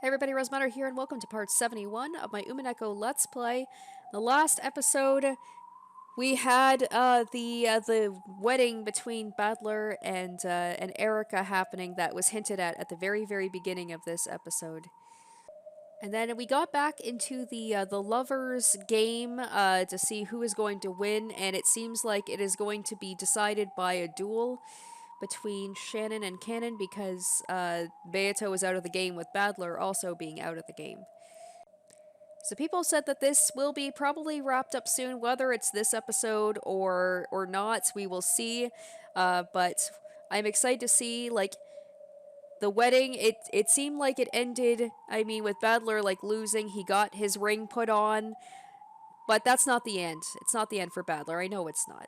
Hey everybody, Rosemutter here, and welcome to part 71 of my Umineko Let's Play. The last episode, we had the wedding between Badler and Erika happening that was hinted at the very beginning of this episode. And then we got back into the lovers game to see who is going to win, and it seems like it is going to be decided by a duel between Shannon and Kanon because Beato is out of the game, with Badler also being out of the game. So people said that this will be probably wrapped up soon, whether it's this episode or not, we will see. But I'm excited to see, like, the wedding. It seemed like it ended, I mean, with Badler, like, losing. He got his ring put on, but that's not the end. It's not the end for Badler. I know it's not.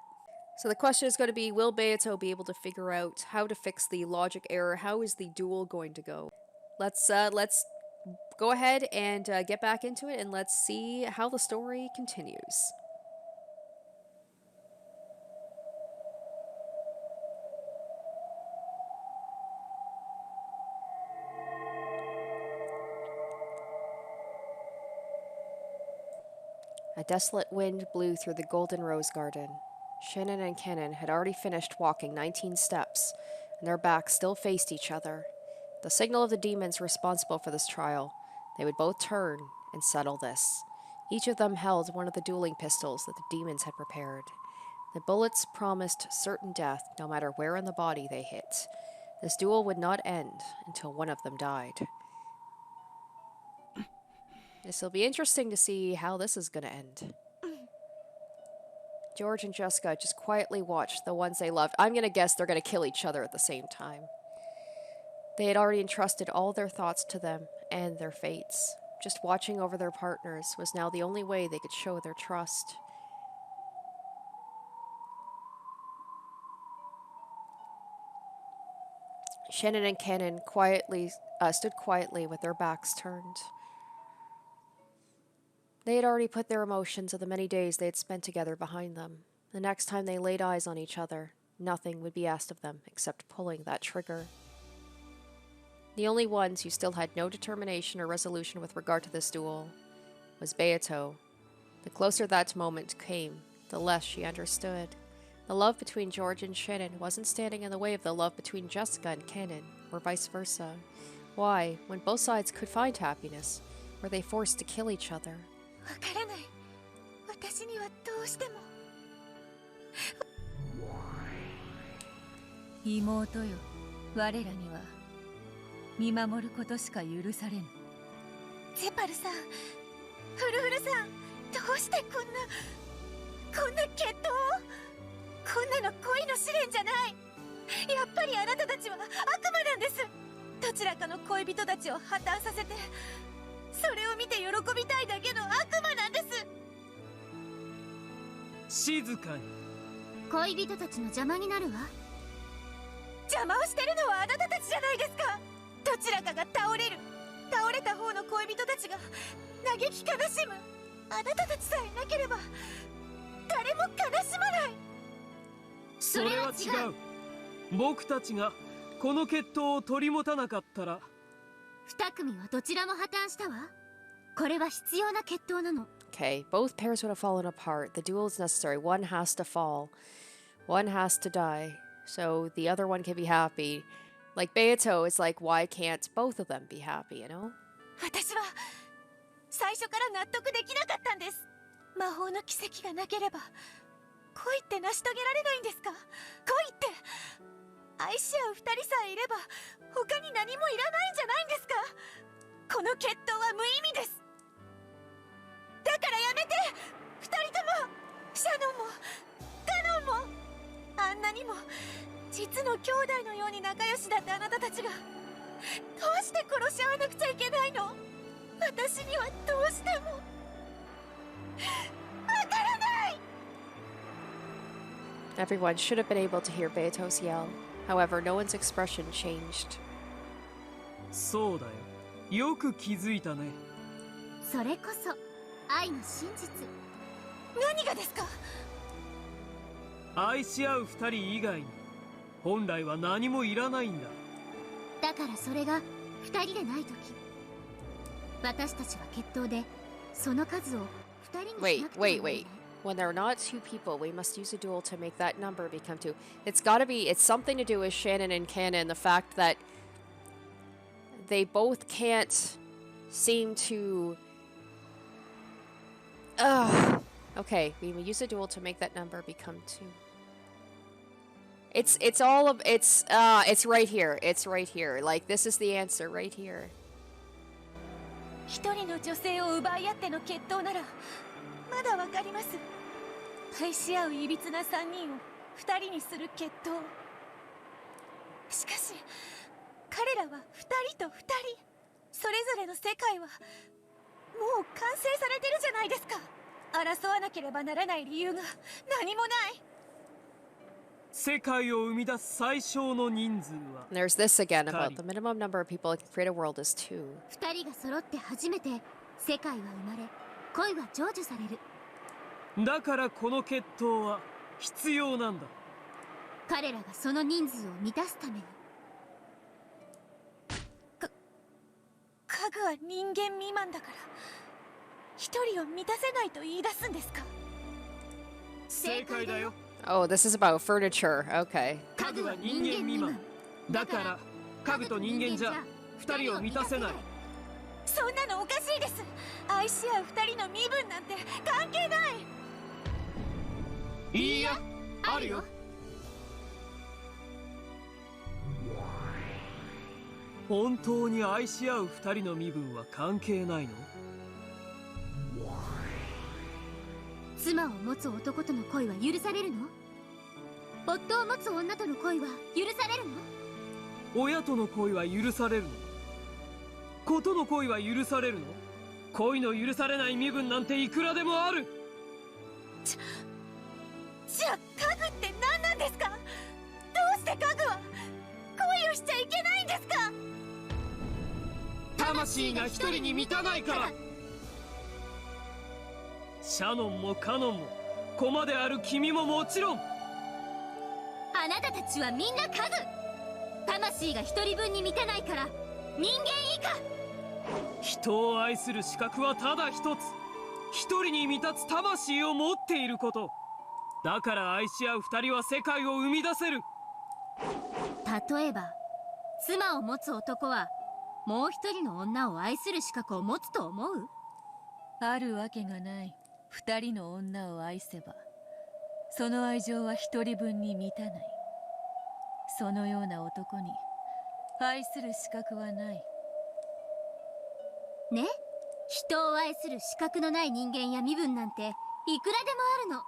So the question is going to be, will Beato be able to figure out how to fix the logic error? How is the duel going to go? Let's go ahead and get back into it, and let's see how the story continues. A desolate wind blew through the golden rose garden. Shannon and Kanon had already finished walking 19 steps, and their backs still faced each other. The signal of the demons responsible for this trial. They would both turn and settle this. Each of them held one of the dueling pistols that the demons had prepared. The bullets promised certain death no matter where in the body they hit. This duel would not end until one of them died. This will be interesting to see how this is going to end. George and Jessica just quietly watched the ones they loved. I'm going to guess they're going to kill each other at the same time. They had already entrusted all their thoughts to them and their fates. Just watching over their partners was now the only way they could show their trust. Shannon and Kanon stood quietly with their backs turned. They had already put their emotions of the many days they had spent together behind them. The next time they laid eyes on each other, nothing would be asked of them except pulling that trigger. The only ones who still had no determination or resolution with regard to this duel was Beato. The closer that moment came, the less she understood. The love between George and Shannon wasn't standing in the way of the love between Jessica and Kanon, or vice versa. Why, when both sides could find happiness, were they forced to kill each other? わからない。私にはどうしても。妹よ、我らには見守ることしか許されぬ。ゼパルさん、フルフルさん、どうしてこんな決闘を？こんなの恋の試練じゃない。やっぱりあなたたちは悪魔なんです。どちらかの恋人たちを破綻させて。それを見て喜びたいだけの悪魔なんです。静かに。恋人たちの邪魔になるわ。邪魔をしてるのはあなたたちじゃないですか。どちらかが倒れる。倒れた方の恋人たちが嘆き悲しむ。あなたたちさえいなければ誰も悲しまない。それは違う。僕たちがこの決闘を取り持たなかったら。二組はどちらも破綻したわ。これは必要な決闘なの。Okay, both pairs would have fallen apart. The duel is necessary. One has to fall. One has to die. So the other one can be happy. Like Beato is like, why can't both of them be happy, you know? 私は最初から納得できなかったんです。魔法の奇跡がなければ恋って成し遂げられないんですか？恋って愛し合う二人さえいれば他に何もいらないんじゃないんですか？この決闘は無意味です。だからやめて。二人ともシャノンもカノンもあんなにも実の兄弟のように仲良しだったあなたたちがどうして殺し合わなくちゃいけないの？私にはどうしてもわからない。 Everyone should have been able to hear Beato's yell. However, no one's expression changed. そうだよ。よく気づいたね。それこそ愛の真実。何がですか？愛し合う二人以外に本来は何もいらないんだ。だからそれが二人でない時私たちは決闘でその数を2人に Wait, しなくては wait, ならない wait. When there are not two people, we must use a duel to make that number become two. It's gotta be, it's something to do with Shannon and Kanon, the fact that they both can't seem to... Okay, we use a duel to make that number become two. It's all of, it's right here. It's right here. Like, this is the answer right here. 一人の女性を奪い合っての決闘ならまだわかります。愛し合ういびつな3人を2人にする決闘。しかし彼らは2人と2人、それぞれの世界はもう完成されてるじゃないですか。争わなければならない理由が何もない。世界を生み出す最小の人数は There's this again about the minimum number of people that can create a world is two. 2人が揃って初めて世界は生まれ、恋は成就される。だからこの決闘は必要なんだ。彼らがその人数を満たすために。家具は人間未満だから一人を満たせないと言い出すんですか。正解だよ。Oh, this is about furniture. Okay. 家具は人間未満。だから家具と人間じゃ2人を満たせない。そんなのおかしいです。愛し合う2人の身分なんて関係ない。いいや、あるよ。本当に愛し合う2人の身分は関係ないの？妻を持つ男との恋は許されるの？夫を持つ女との恋は許されるの？親との恋は許されるの？子との恋は許されるの？恋の許されない身分なんていくらでもある。じゃあ家具って何なんですか？どうして家具は恋をしちゃいけないんですか？魂が一人に満たないから。シャノンもカノンも駒である君ももちろん。あなたたちはみんな家具。魂が一人分に満たないから人間以下。人を愛する資格はただ一つ。一人に満たつ魂を持っていること。だから愛し合う二人は世界を生み出せる。例えば妻を持つ男はもう一人の女を愛する資格を持つと思う？あるわけがない。二人の女を愛せばその愛情は一人分に満たない。そのような男に愛する資格はない。ね？人を愛する資格のない人間や身分なんていくらでもあるの。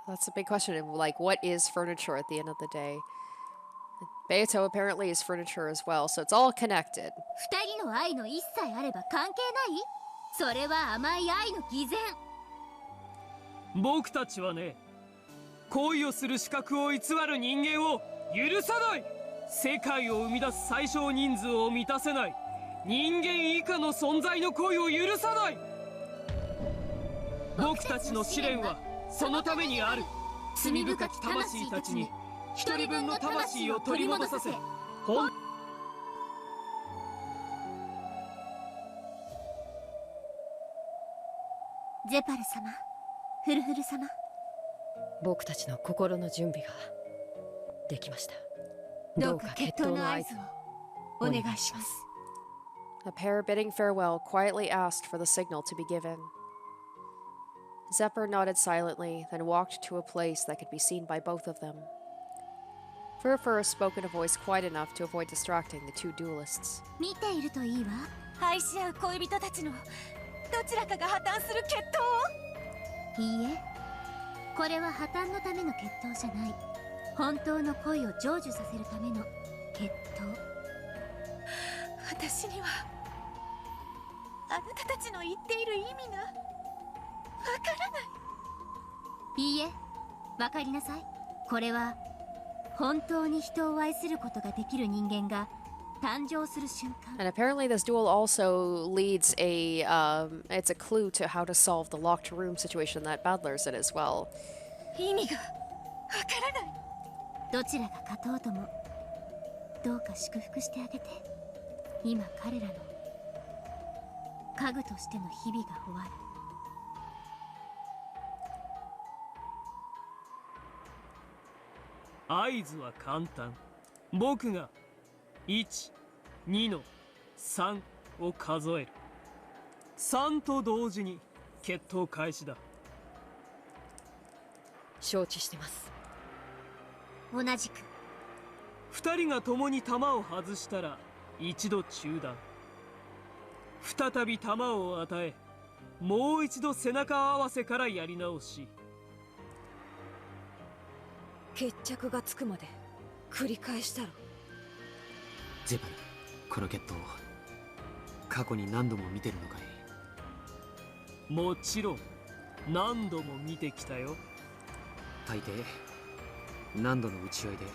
That's a big question of like, what is furniture at the end of the day? Beato apparently is furniture as well, so it's all connected. 二人の愛の一切あれば関係ない？それは甘い愛の偽善。僕たちはね、恋をする資格を偽る人間を許さない。世界を生み出す最小人数を満たせない人間以下の存在の恋を許さない。僕たちの試練はそのためにある。罪深き魂たちに一人分の魂を取り戻させ、ゼパル様、フルフル様。僕たちの心の準備ができました。どうか決闘の合図をお願いします。 The pair, bidding farewell, quietly asked for the signal to be given. Zephyr nodded silently, then walked to a place that could be seen by both of them. Furfur spoke in a voice quiet enough to avoid distracting the two duelists. 見ているといいわ。愛し合う恋人たちのどちらかが破綻する決闘を。いいえ、これは破綻のための決闘じゃない。本当の恋を成就させるための決闘。私にはあなたたちの言っている意味がわからない。いいえ、わかりなさい。これは本当に人を愛することができる人間が誕生する瞬間。 And apparently this duel also leads it's a clue to how to solve the locked room situation that Badler's in as well. 意味がわからない。どちらが勝とうとも家具としての日々が終わる。合図は簡単。僕が1、2の3を数える。3と同時に決闘開始だ。承知してます。同じく。2人が共に弾を外したら一度中断。再び弾を与え、もう一度背中合わせからやり直し。決着がつくまで繰り返したろ。ゼパル、この決闘過去に何度も見てるのかい？もちろん何度も見てきたよ。大抵何度の打ち合いで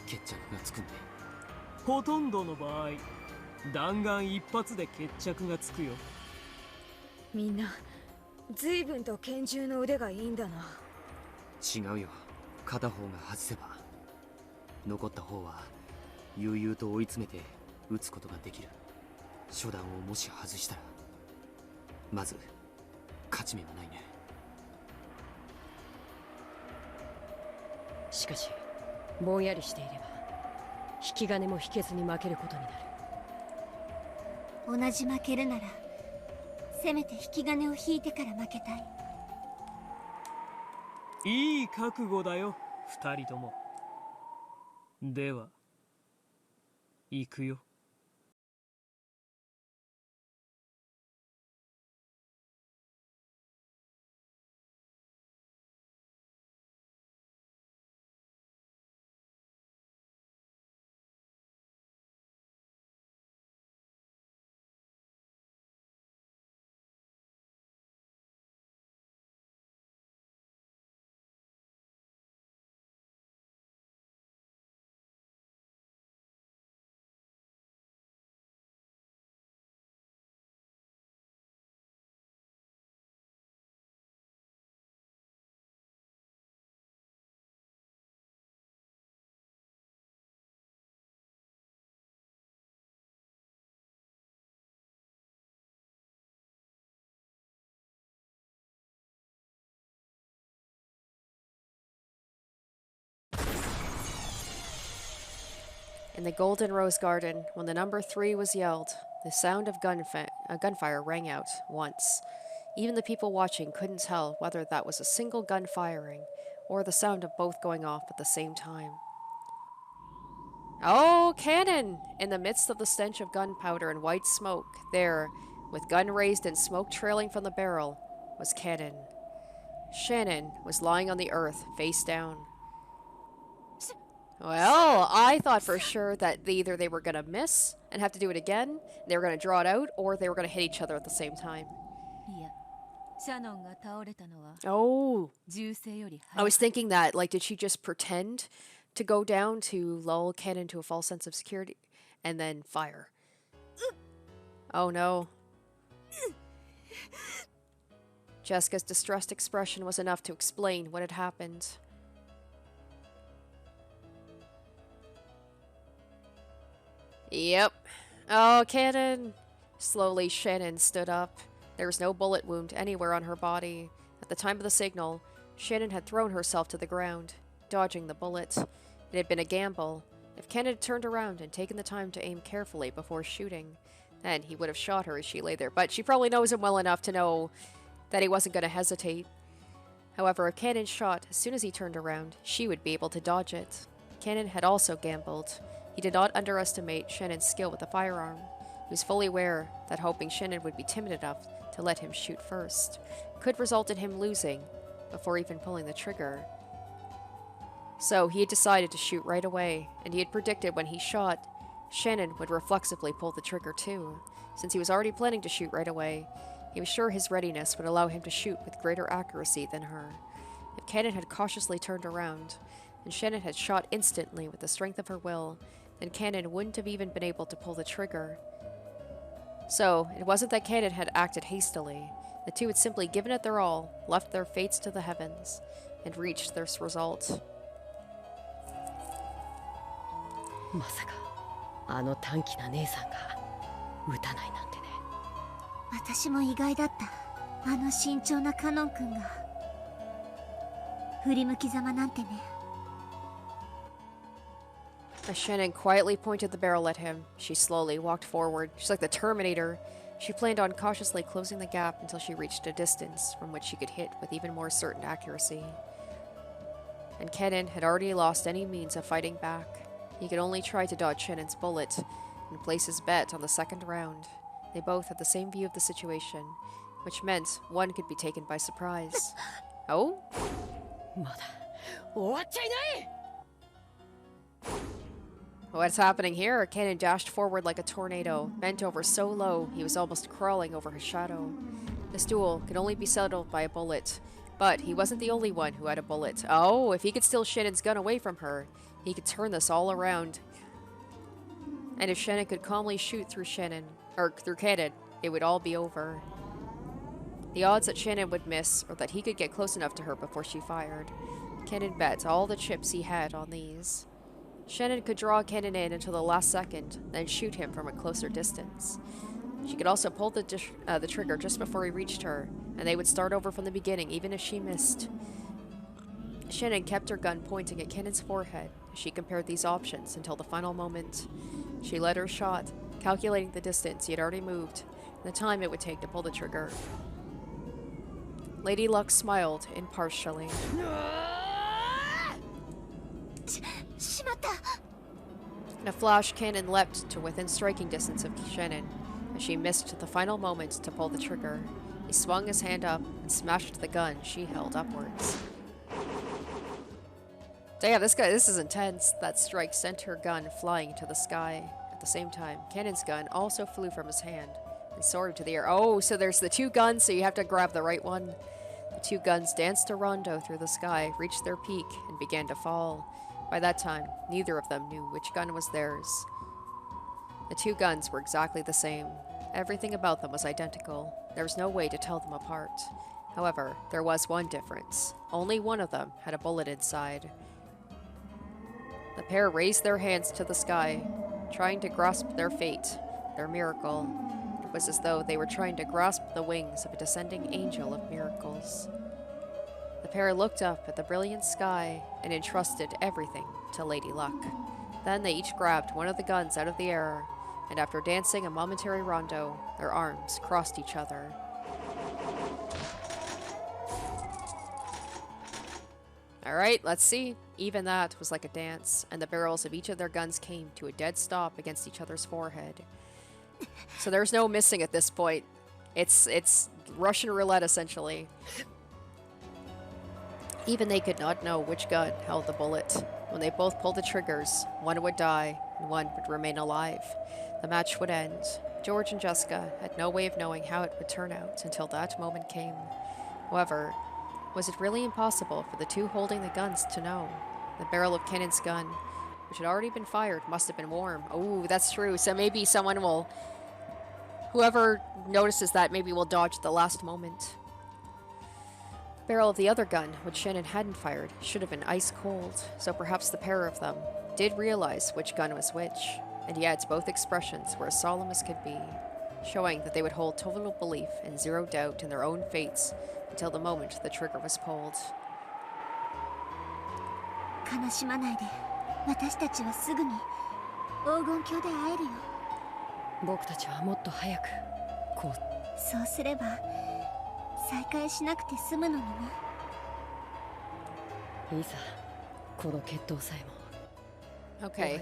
決着がつくんで。ほとんどの場合、弾丸一発で決着がつくよ。みんな随分と拳銃の腕がいいんだな。違うよ。片方が外せば残った方は悠々と追い詰めて撃つことができる。初弾をもし外したらまず勝ち目はないね。しかしぼんやりしていれば引き金も引けずに負けることになる。同じ負けるならせめて引き金を引いてから負けたい。いい覚悟だよ、二人とも。では行くよ。In the Golden Rose Garden, when the number 3 was yelled, the sound of gunfire rang out once. Even the people watching couldn't tell whether that was a single gun firing or the sound of both going off at the same time. Oh, Kanon! In the midst of the stench of gunpowder and white smoke, there, with gun raised and smoke trailing from the barrel, was Kanon. Shannon was lying on the earth, face down. Well, I thought for sure that either they were going to miss and have to do it again, they were going to draw it out, or they were going to hit each other at the same time. いや、シャノンが倒れたのは Oh, 銃声より I 早 was く thinking that, like, did she just pretend to go down to lull Ken into a false sense of security and then fire? Oh no. Jessica's distressed expression was enough to explain what had happened. Yep. Oh, Kanon! Slowly, Shannon stood up. There was no bullet wound anywhere on her body. At the time of the signal, Shannon had thrown herself to the ground, dodging the bullet. It had been a gamble. If Ken had turned around and taken the time to aim carefully before shooting, then he would have shot her as she lay there. But she probably knows him well enough to know that he wasn't going to hesitate. However, if Kanon shot as soon as he turned around, she would be able to dodge it. Kanon had also gambled. He did not underestimate Shannon's skill with a firearm. He was fully aware that hoping Shannon would be timid enough to let him shoot first could result in him losing before even pulling the trigger. So he had decided to shoot right away, and he had predicted when he shot, Shannon would reflexively pull the trigger too. Since he was already planning to shoot right away, he was sure his readiness would allow him to shoot with greater accuracy than her. If Kanon had cautiously turned around, and Shannon had shot instantly with the strength of her will, then Kanon wouldn't have even been able to pull the trigger. So, it wasn't that Kanon had acted hastily. The two had simply given it their all, left their fates to the heavens, and reached this result. まさかあの短気な姉さんが撃たないなんてね。私も意外だった。あの慎重なカノン君が振り向きざまなんてね。 As Shannon quietly pointed the barrel at him, she slowly walked forward. She's like the Terminator. She planned on cautiously closing the gap until she reached a distance from which she could hit with even more certain accuracy. And Kanon had already lost any means of fighting back. He could only try to dodge Shannon's bullet and place his bet on the second round. They both had the same view of the situation, which meant one could be taken by surprise. Oh? What's happening here? Kanon dashed forward like a tornado, bent over so low he was almost crawling over his shadow. This duel could only be settled by a bullet, but he wasn't the only one who had a bullet. Oh, if he could steal Shannon's gun away from her, he could turn this all around. And if Shannon could calmly shoot through Kanon, it would all be over. The odds that Shannon would miss, or that he could get close enough to her before she fired. Kanon bet all the chips he had on these. Shannon could draw Kanon in until the last second, then shoot him from a closer distance. She could also pull the trigger just before he reached her, and they would start over from the beginning even if she missed. Shannon kept her gun pointing at Kanon's forehead as she compared these options until the final moment. She led her shot, calculating the distance he had already moved, and the time it would take to pull the trigger. Lady Luck smiled impartially. In a flash, Kanon leapt to within striking distance of Shannon as she missed the final moment to pull the trigger. He swung his hand up and smashed the gun she held upwards. Damn, this is intense. That strike sent her gun flying to the sky. At the same time, Kanon's gun also flew from his hand and soared to the air. Oh, so there's the two guns, so you have to grab the right one. The two guns danced a rondo through the sky, reached their peak, and began to fall. By that time, neither of them knew which gun was theirs. The two guns were exactly the same. Everything about them was identical. There was no way to tell them apart. However, there was one difference. Only one of them had a bullet inside. The pair raised their hands to the sky, trying to grasp their fate, their miracle. It was as though they were trying to grasp the wings of a descending angel of miracles. The pair looked up at the brilliant sky and entrusted everything to Lady Luck. Then they each grabbed one of the guns out of the air, and after dancing a momentary rondo, their arms crossed each other. Alright, let's see. Even that was like a dance, and the barrels of each of their guns came to a dead stop against each other's forehead. So there's no missing at this point. It's Russian roulette, essentially. Even they could not know which gun held the bullet. When they both pulled the triggers, one would die, and one would remain alive. The match would end. George and Jessica had no way of knowing how it would turn out until that moment came. However, was it really impossible for the two holding the guns to know? The barrel of Kanon's gun, which had already been fired, must have been warm. Oh, that's true. So maybe someone will... Whoever notices that maybe will dodge at the last moment. The barrel of the other gun, which Shannon hadn't fired, should have been ice cold, so perhaps the pair of them did realize which gun was which, and yet both expressions were as solemn as could be, showing that they would hold total belief and zero doubt in their own fates until the moment the trigger was pulled. 悲しまないで。私たちはすぐに黄金鏡で会えるよ。僕たちはもっと早くこう。そうすれば再会しなくて済むのにね。いいさ、この決闘さえも。Okay,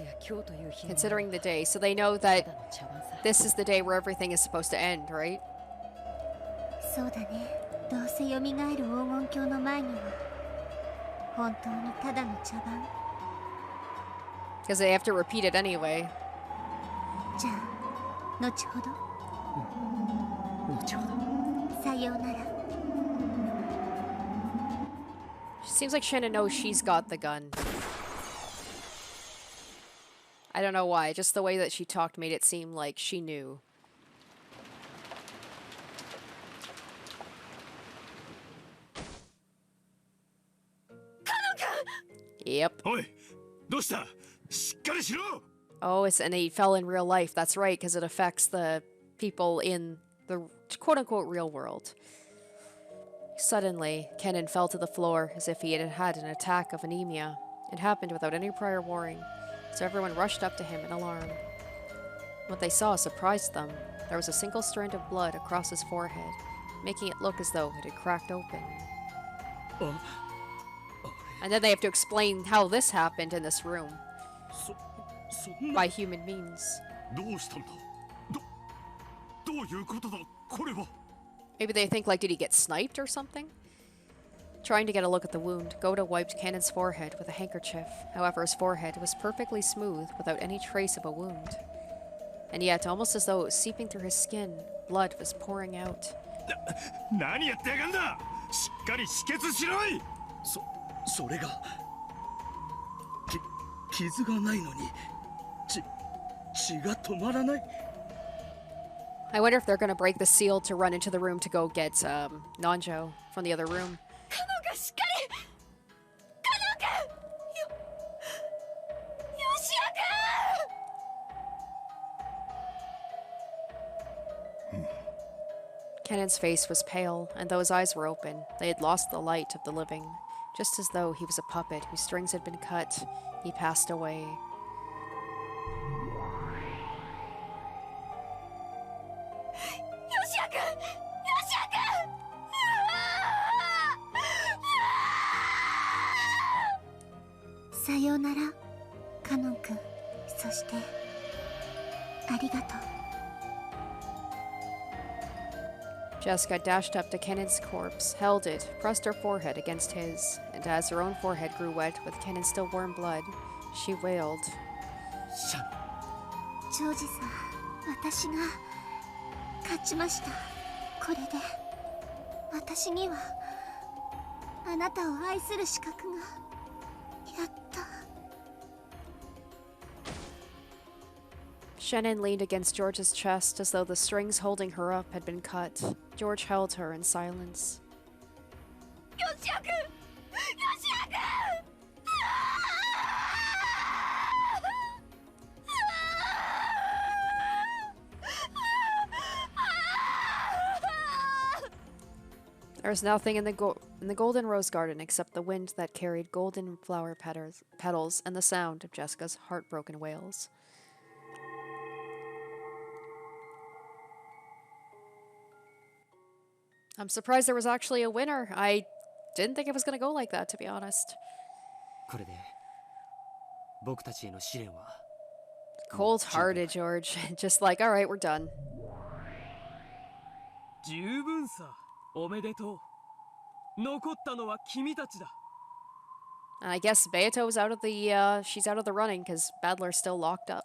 considering the day, so they know that this is the day where everything is supposed to end, right? そうだね。どうせ蘇る黄金鏡の前には本当にただの茶番。Because they have to repeat it anyway. じゃあ、後ほど。後ほど。さようなら。Seems like Shannon knows she's got the gun. I don't know why, just the way that she talked made it seem like she knew. Yep. Oh, and he fell in real life. That's right, because it affects the people in the quote-unquote real world. Suddenly, Kanon fell to the floor as if he had had an attack of anemia. It happened without any prior warning, so everyone rushed up to him in alarm. What they saw surprised them. There was a single strand of blood across his forehead, making it look as though it had cracked open. And then they have to explain how this happened in this room by human means. Maybe they think, like, did he get sniped or something? Trying to get a look at the wound, Goda wiped Kanon's forehead with a handkerchief. However, his forehead was perfectly smooth without any trace of a wound. And yet, almost as though it was seeping through his skin, blood was pouring out. I wonder if they're gonna break the seal to run into the room to go get Nanjo from the other room. Kanon's face was pale, and though his eyes were open, they had lost the light of the living. Just as though he was a puppet whose strings had been cut, he passed away. Sayonara, Kanon-kun. そして、ありがとう。 Jessica dashed up to Kanon's corpse, held it, pressed her forehead against his, and as her own forehead grew wet with Kanon's still warm blood, she wailed. ジョージさん、私が勝ちました。これで私にはあなたを愛する資格がやっと。 Shannon leaned against George's chest as though the strings holding her up had been cut. George held her in silence. There was nothing in the golden rose garden except the wind that carried golden flower petals and the sound of Jessica's heartbroken wails. I'm surprised there was actually a winner. I didn't think it was going to go like that, to be honest. Cold-hearted, George. Just like, alright, we're done. 十分さ、おめでとう。残ったのは君たちだ。 And I guess Beato's out of the, she's out of the running because Badler's still locked up.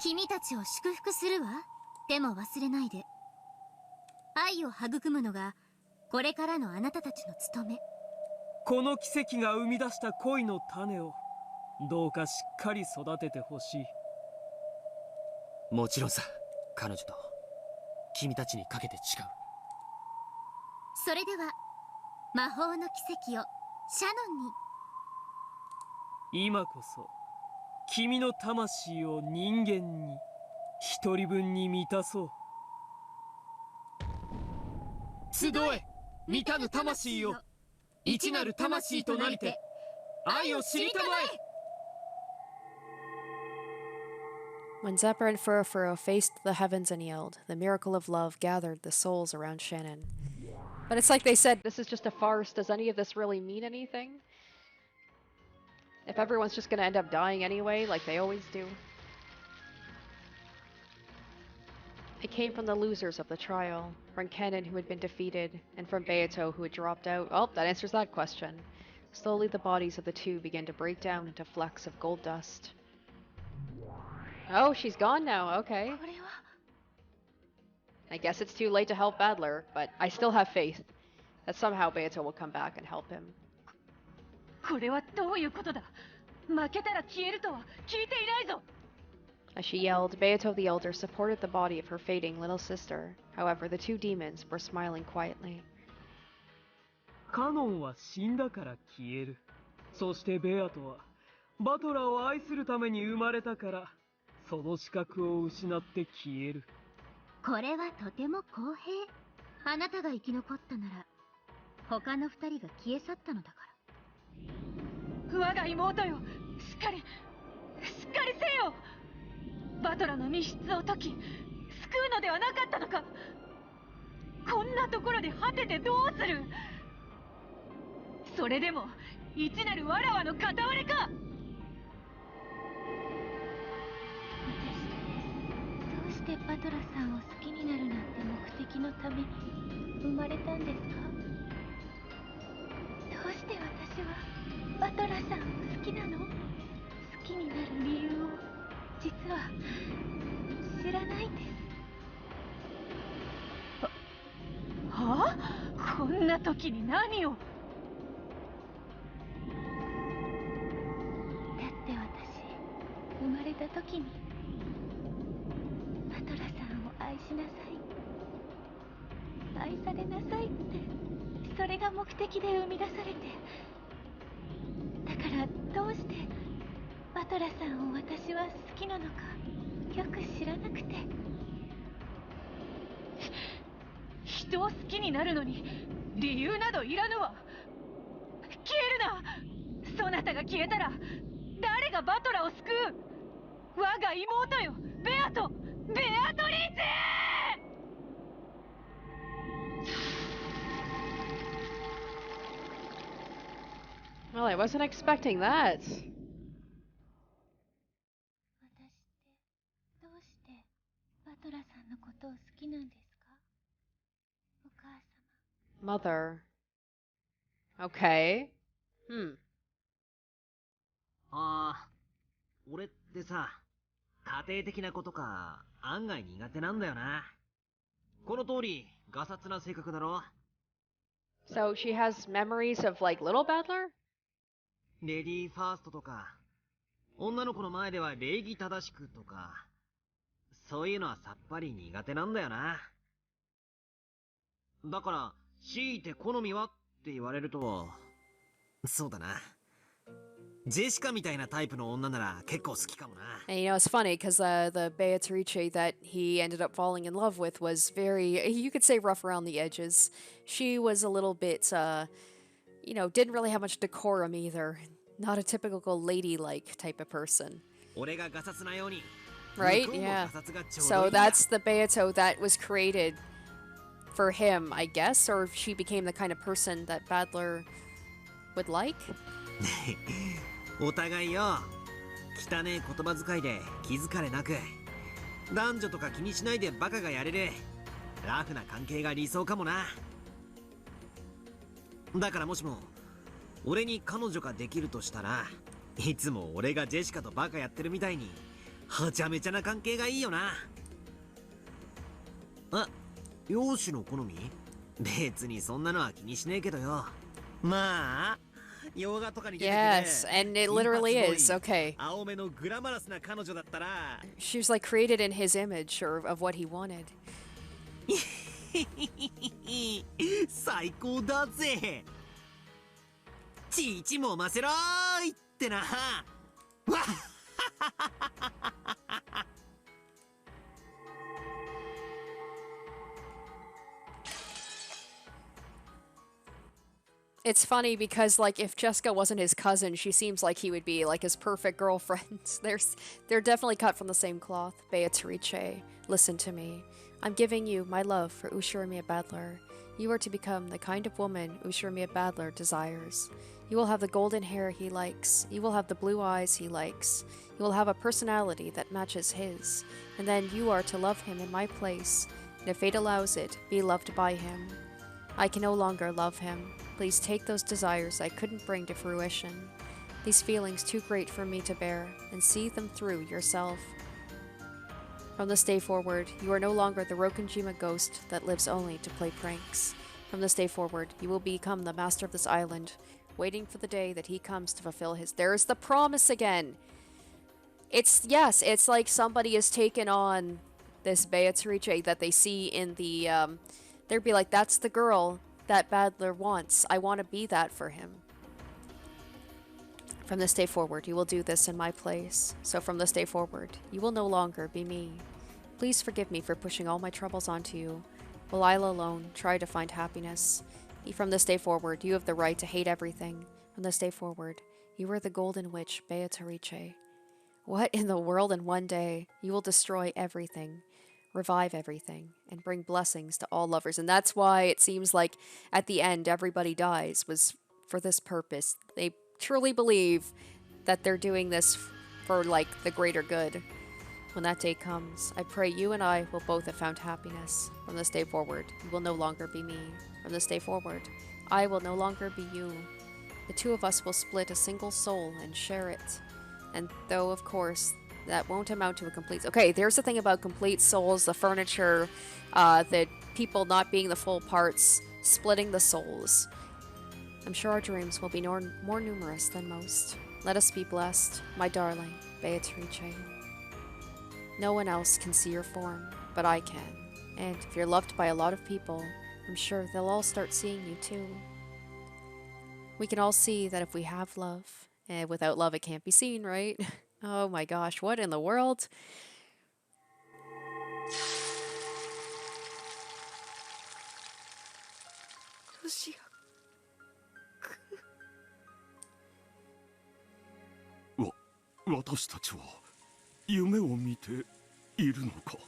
君たちを祝福するわ。でも忘れないで。愛を育むのがこれからのあなたたちの務め。この奇跡が生み出した恋の種をどうかしっかり育ててほしい。もちろんさ、彼女と君たちにかけて誓う。それでは魔法の奇跡をシャノンに。今こそ君の魂を人間に一人分に満たそう。 集え満たぬ魂よ、一なる魂となりて愛を知りたまえ。 When Zephyr and Furofuro faced the heavens and yelled, the miracle of love gathered the souls around Shannon. But it's like they said, this is just a farce. Does any of this really mean anything? If everyone's just gonna end up dying anyway, like they always do. It came from the losers of the trial, from Kanon who had been defeated, and from Beato who had dropped out. Oh, that answers that question. Slowly the bodies of the two began to break down into flecks of gold dust. Oh, she's gone now, okay. I guess it's too late to help Badler, but I still have faith that somehow Beato will come back and help him. これはどういうことだ。負けたら消えるとは聞いていないぞ。 As she yelled, Beato the Elder supported the body of her fading little sister. However, the two demons were smiling quietly. カノンは死んだから消える。そしてベアトはバトラーを愛するために生まれたからその資格を失って消える。これはとても公平。あなたが生き残ったなら他の二人が消え去ったのだから。我が妹よ、しっかりせよ。バトラの密室を解き救うのではなかったのか。こんなところで果ててどうする。それでも一なるわらわの片割れか。どうしてバトラさんを好きになるなんて目的のために生まれたんですか。どうして私はバトラさんを好きなの。好きになる理由を実は知らないんです。はあ、こんな時に何を。だって私生まれた時にバトラさんを愛しなさい、愛されなさいって、それが目的で生み出されて、だからどうしてバトラさんを私は好きなのかよく知らなくて。人を好きになるのに理由などいらぬわ。消えるな。そなたが消えたら誰がバトラを救う。我が妹よ、ベアトリーチWell, I wasn't expecting that. 私ってどうしてバトラさんのことを好きなんですか、お母様。 Mother. Okay. Hmm. ああ、俺ってさ、家庭的なことか案外苦手なんだよな。この通りガサツな性格だろ。 So she has memories of like little Badler? レディーファーストとか、女の子の前では礼儀正しくとか、そういうのはさっぱり苦手なんだよな。だから強いて好みはって言われると、そうだな、ジェシカみたいなタイプの女なら結構好きかもな。 And you know, it's funny because the Beatrice that he ended up falling in love with was very, you could say, rough around the edges. She was a little bit, you know, didn't really have much decorum either. Not a typical ladylike type of person. 俺がガサツなように、 Right? 向こうも Yeah. ガサツがちょうどい So いんだ。 that's the Beato that was created for him, I guess, or she became the kind of person that Badler would like. お互いよ、汚ねえ言葉遣いで気づかれなく、男女とか気にしないでバカがやれるラフな関係が理想かもな。だからもしも俺に彼女ができるとしたら、いつも俺がジェシカとバカやってるみたいにはちゃめちゃな関係がいいよな。あ、容姿の好み？別にそんなのは気にしねえけどよ。まあ洋画とかに出てくる Yes, and it literally is. Okay. 青目のグラマラスな彼女だったら She was like created in his image or of what he wanted. 最高だぜ。ちいちもませろーいってな。わっIt's funny because like if Jessica wasn't his cousin, she seems like he would be like his perfect girlfriend. They're definitely cut from the same cloth. Beatrice, listen to me. I'm giving you my love for Ushurimiya Badler. You are to become the kind of woman Ushurimiya Badler desires. You will have the golden hair he likes. You will have the blue eyes he likes. You will have a personality that matches his. And then you are to love him in my place. And if fate allows it, be loved by him. I can no longer love him. Please take those desires I couldn't bring to fruition, these feelings too great for me to bear, and see them through yourself. From this day forward, you are no longer the Rokenjima ghost that lives only to play pranks. From this day forward, you will become the master of this island, waiting for the day that he comes to fulfill his... There's the promise again! It's like somebody has taken on this Beatrice that they see in the... They'd be like, that's the girl that Badler wants. I want to be that for him. From this day forward, you will do this in my place. So from this day forward, you will no longer be me. Please forgive me for pushing all my troubles onto you, while I alone try to find happiness. From this day forward, you have the right to hate everything. From this day forward, you are the golden witch, Beatrice. What in the world in one day? You will destroy everything, revive everything, and bring blessings to all lovers. And that's why it seems like at the end everybody dies, was for this purpose. They truly believe that they're doing this for like the greater good. When that day comes, I pray you and I will both have found happiness. From this day forward, you will no longer be me. From this day forward, I will no longer be you. The two of us will split a single soul and share it. And though, of course, that won't amount to a complete... Okay, there's the thing about complete souls, the furniture, the people not being the full parts, splitting the souls. I'm sure our dreams will be more numerous than most. Let us be blessed, my darling, Beatrice. No one else can see your form, but I can. And if you're loved by a lot of people, I'm sure they'll all start seeing you too. We can all see that if we have love, and without love it can't be seen, right? Oh my gosh, what in the world? Wa 私たちは夢を見ているのか。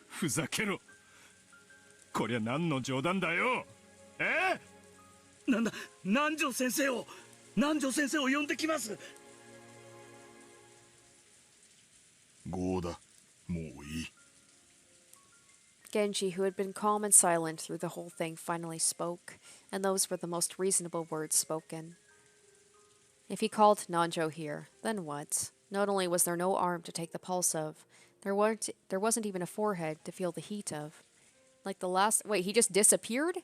ふざけろ。こりゃ何の冗談だよ。なんだ、南條先生を呼んできます。ゴーだ、もういい。Genji, who had been calm and silent through the whole thing, finally spoke, and those were the most reasonable words spoken. If he called Nanjo here, then what? Not only was there no arm to take the pulse of, there wasn't even a forehead to feel the heat of. Like the last... Wait, he just disappeared?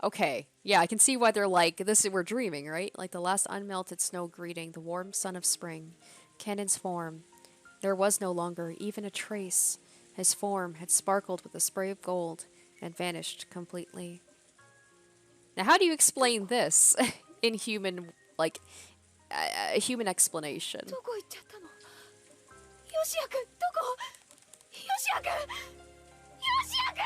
Okay, yeah, I can see why they're like, we're dreaming, right? Like the last unmelted snow greeting the warm sun of spring. Kanon's form. There was no longer even a trace. His form had sparkled with a spray of gold and vanished completely. Now, how do you explain this in human, like, a human explanation? どこ行っちゃったの？ヨシア君、どこ？ヨシア君！ヨシア君！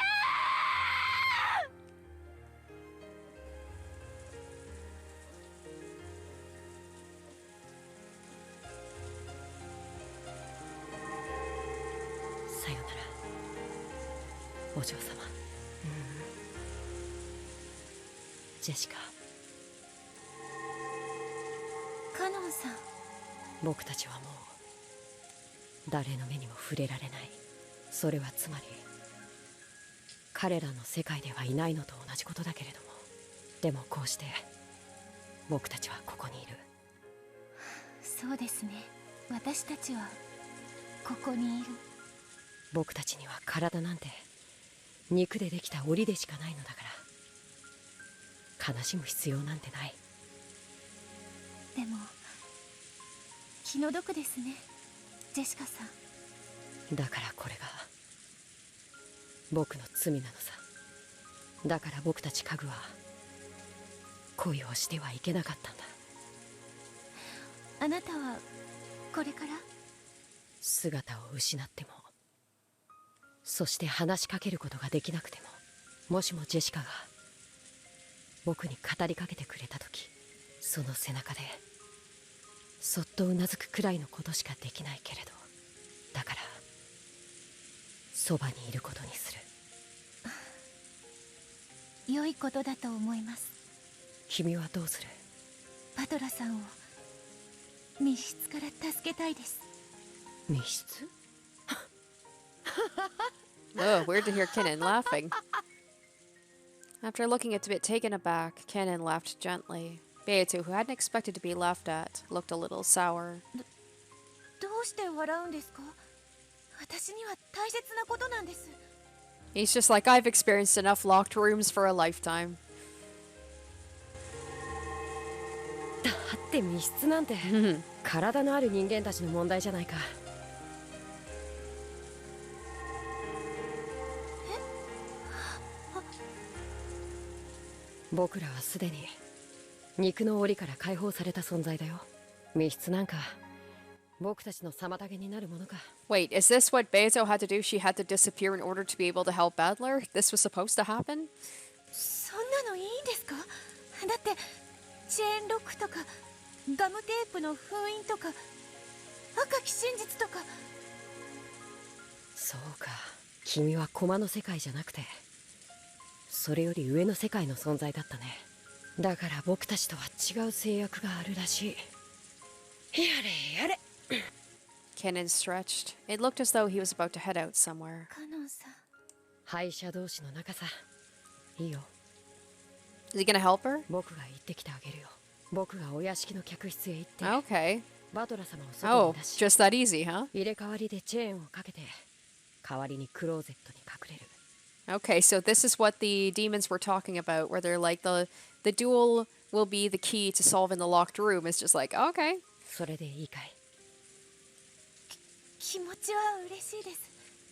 さよなら、お嬢様。ジェシカ。カノンさん。僕たちはもう誰の目にも触れられない。それはつまり彼らの世界ではいないのと同じことだけれども、でもこうして僕たちはここにいる。そうですね。私たちはここにいる。僕たちには体なんて肉でできた檻でしかないのだから、悲しむ必要なんてない。でも気の毒ですね、ジェシカさん。だからこれが僕の罪なのさ。だから僕たち家具は恋をしてはいけなかったんだ。あなたはこれから姿を失っても、そして話しかけることができなくても、もしもジェシカが僕に語りかけてくれた時、その背中でそっとうなずくくらいのことしかできないけれど、だからそばにいることにする。良いことだと思います。君はどうする？バトラさんを密室から助けたいです。密室Oh, weird to hear Kanon laughing. After looking a bit taken aback, Kanon laughed gently. Beato, who hadn't expected to be laughed at, looked a little sour. どうして笑うんですか？私には大切なことなんです。 He's just like, I've experienced enough locked rooms for a lifetime. だって密室なんて体のある人間たちの問題じゃないか。僕らはすでに肉の檻から解放された存在だよ。密室なんか僕たちの妨げになるものか。Wait, is this what Beato had to do? She had to disappear in order to be able to help Badler? This was supposed to happen? そんなのいいんですか？だってチェーンロックとかガムテープの封印とか赤き真実とか。そうか、君は駒の世界じゃなくてそれより上の世界の存在だったね。だから僕たちとは違う制約があるらしい。やれやれ。Kanon stretched. It looked as though he was about to head out somewhere. カノンさん。敗者同士の仲さ。いいよ。 Is he gonna help her? 僕が行ってきてあげるよ。僕がお屋敷の客室へ行って Okay. バトラ様を外 Oh, に出し just that easy, huh? 入れ替わりでチェーンをかけて代わりにクローゼットに隠れる。 Okay, so this is what the demons were talking about, where they're like the duel will be the key to solving the locked room. It's just like, okay. それでいいかい？気持ちは嬉しいです。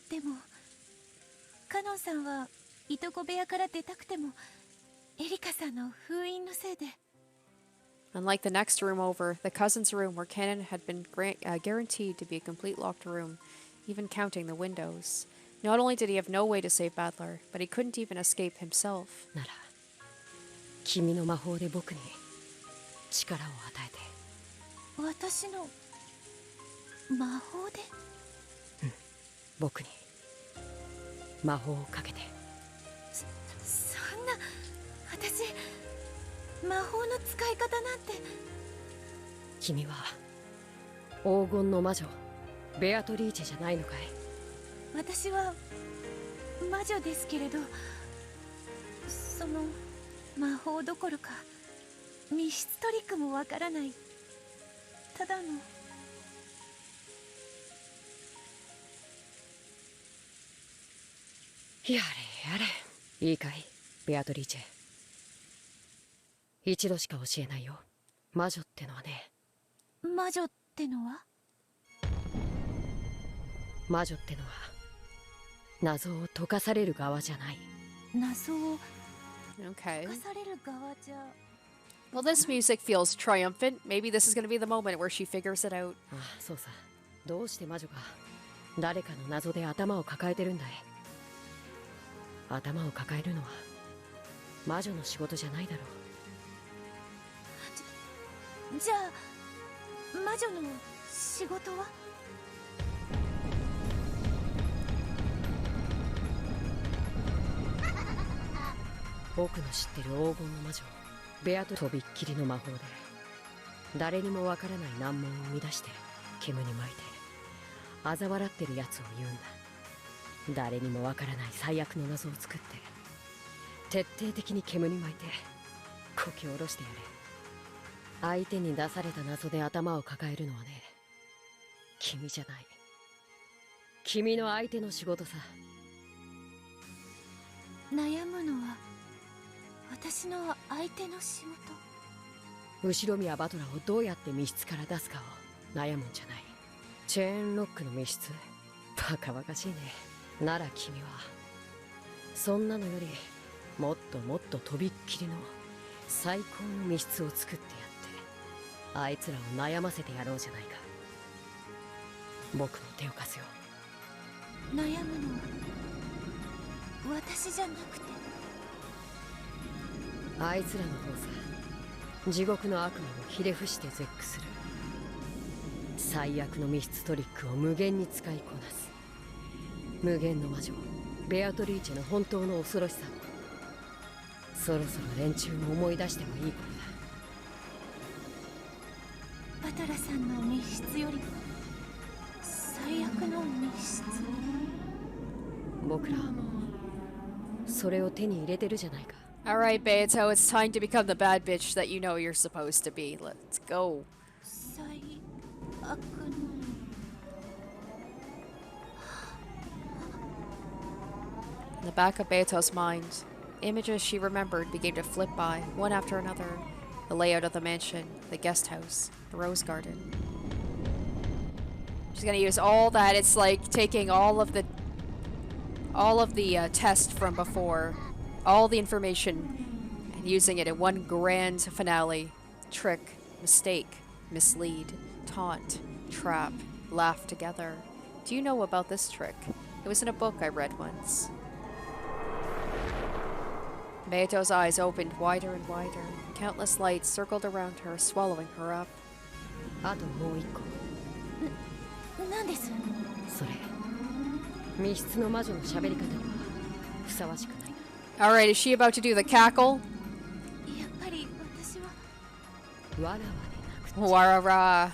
でもカノンさんはいとこ部屋から出たくてもエリカさんの封印のせいで。 Unlike the next room over, the cousin's room where Kanon had been guaranteed to be a complete locked room, even counting the windows. Not only did he have no way to save Badler, but he couldn't even escape himself. なら君の魔法で僕に力を与えて。私の魔法で？僕に魔法をかけて。そんな、私魔法の使い方なんて。君は黄金の魔女ベアトリーチェじゃないのかい？私は魔女ですけれど、その魔法どころか密室トリックもわからないただの。やれやれ。いいかいベアトリーチェ。一度しか教えないよ。魔女ってのはね。魔女ってのは？魔女ってのは謎を解かされる側じゃない。謎を Okay. 解かされる側じゃ。 Well, this music feels triumphant. Maybe this is going to be the moment where she figures it out. ああ、そうさ。どうして魔女が誰かの謎で頭を抱えてるんだい？頭を抱えるのは魔女の仕事じゃないだろう。じゃあ魔女の仕事は？僕の知ってる黄金の魔女ベアトとびっきりの魔法で誰にもわからない難問を生み出して煙に巻いて嘲笑ってるやつを言うんだ。誰にもわからない最悪の謎を作って徹底的に煙に巻いてこき下ろしてやれ。相手に出された謎で頭を抱えるのはね、君じゃない。君の相手の仕事さ。悩むのは私の相手の仕事。後ろ宮バトラーをどうやって密室から出すかを悩むんじゃない。チェーンロックの密室、バカバカしいね。なら君はそんなのよりもっともっととびっきりの最高の密室を作ってやってあいつらを悩ませてやろうじゃないか。僕の手を貸すよ。悩むのは私じゃなくてあいつらの方さ。地獄の悪魔もひれ伏して絶句する。最悪の密室トリックを無限に使いこなす無限の魔女ベアトリーチェの本当の恐ろしさをそろそろ連中も思い出してもいい頃バトラさんの密室よりも最悪の密室。だ。僕らはもうそれを手に入れてるじゃないか。 Alright, Beato, it's time to become the bad bitch that you know you're supposed to be. Let's go. 最悪の。 In the back of Beato's mind, images she remembered began to flip by, one after another. The layout of the mansion, the guest house, the rose garden. She's gonna use all that. It's like taking all of the test from before, all the information, and using it in one grand finale. Trick, mistake, mislead, taunt, trap, laugh together. Do you know about this trick? It was in a book I read once. Beato's eyes opened wider and wider. Countless lights circled around her, swallowing her up. あともう一個。何です？それ、密室の魔女の喋り方にはふさわしくないな。Alright, is she about to do the cackle? やっぱり私は。わらわでなくて。 Warara.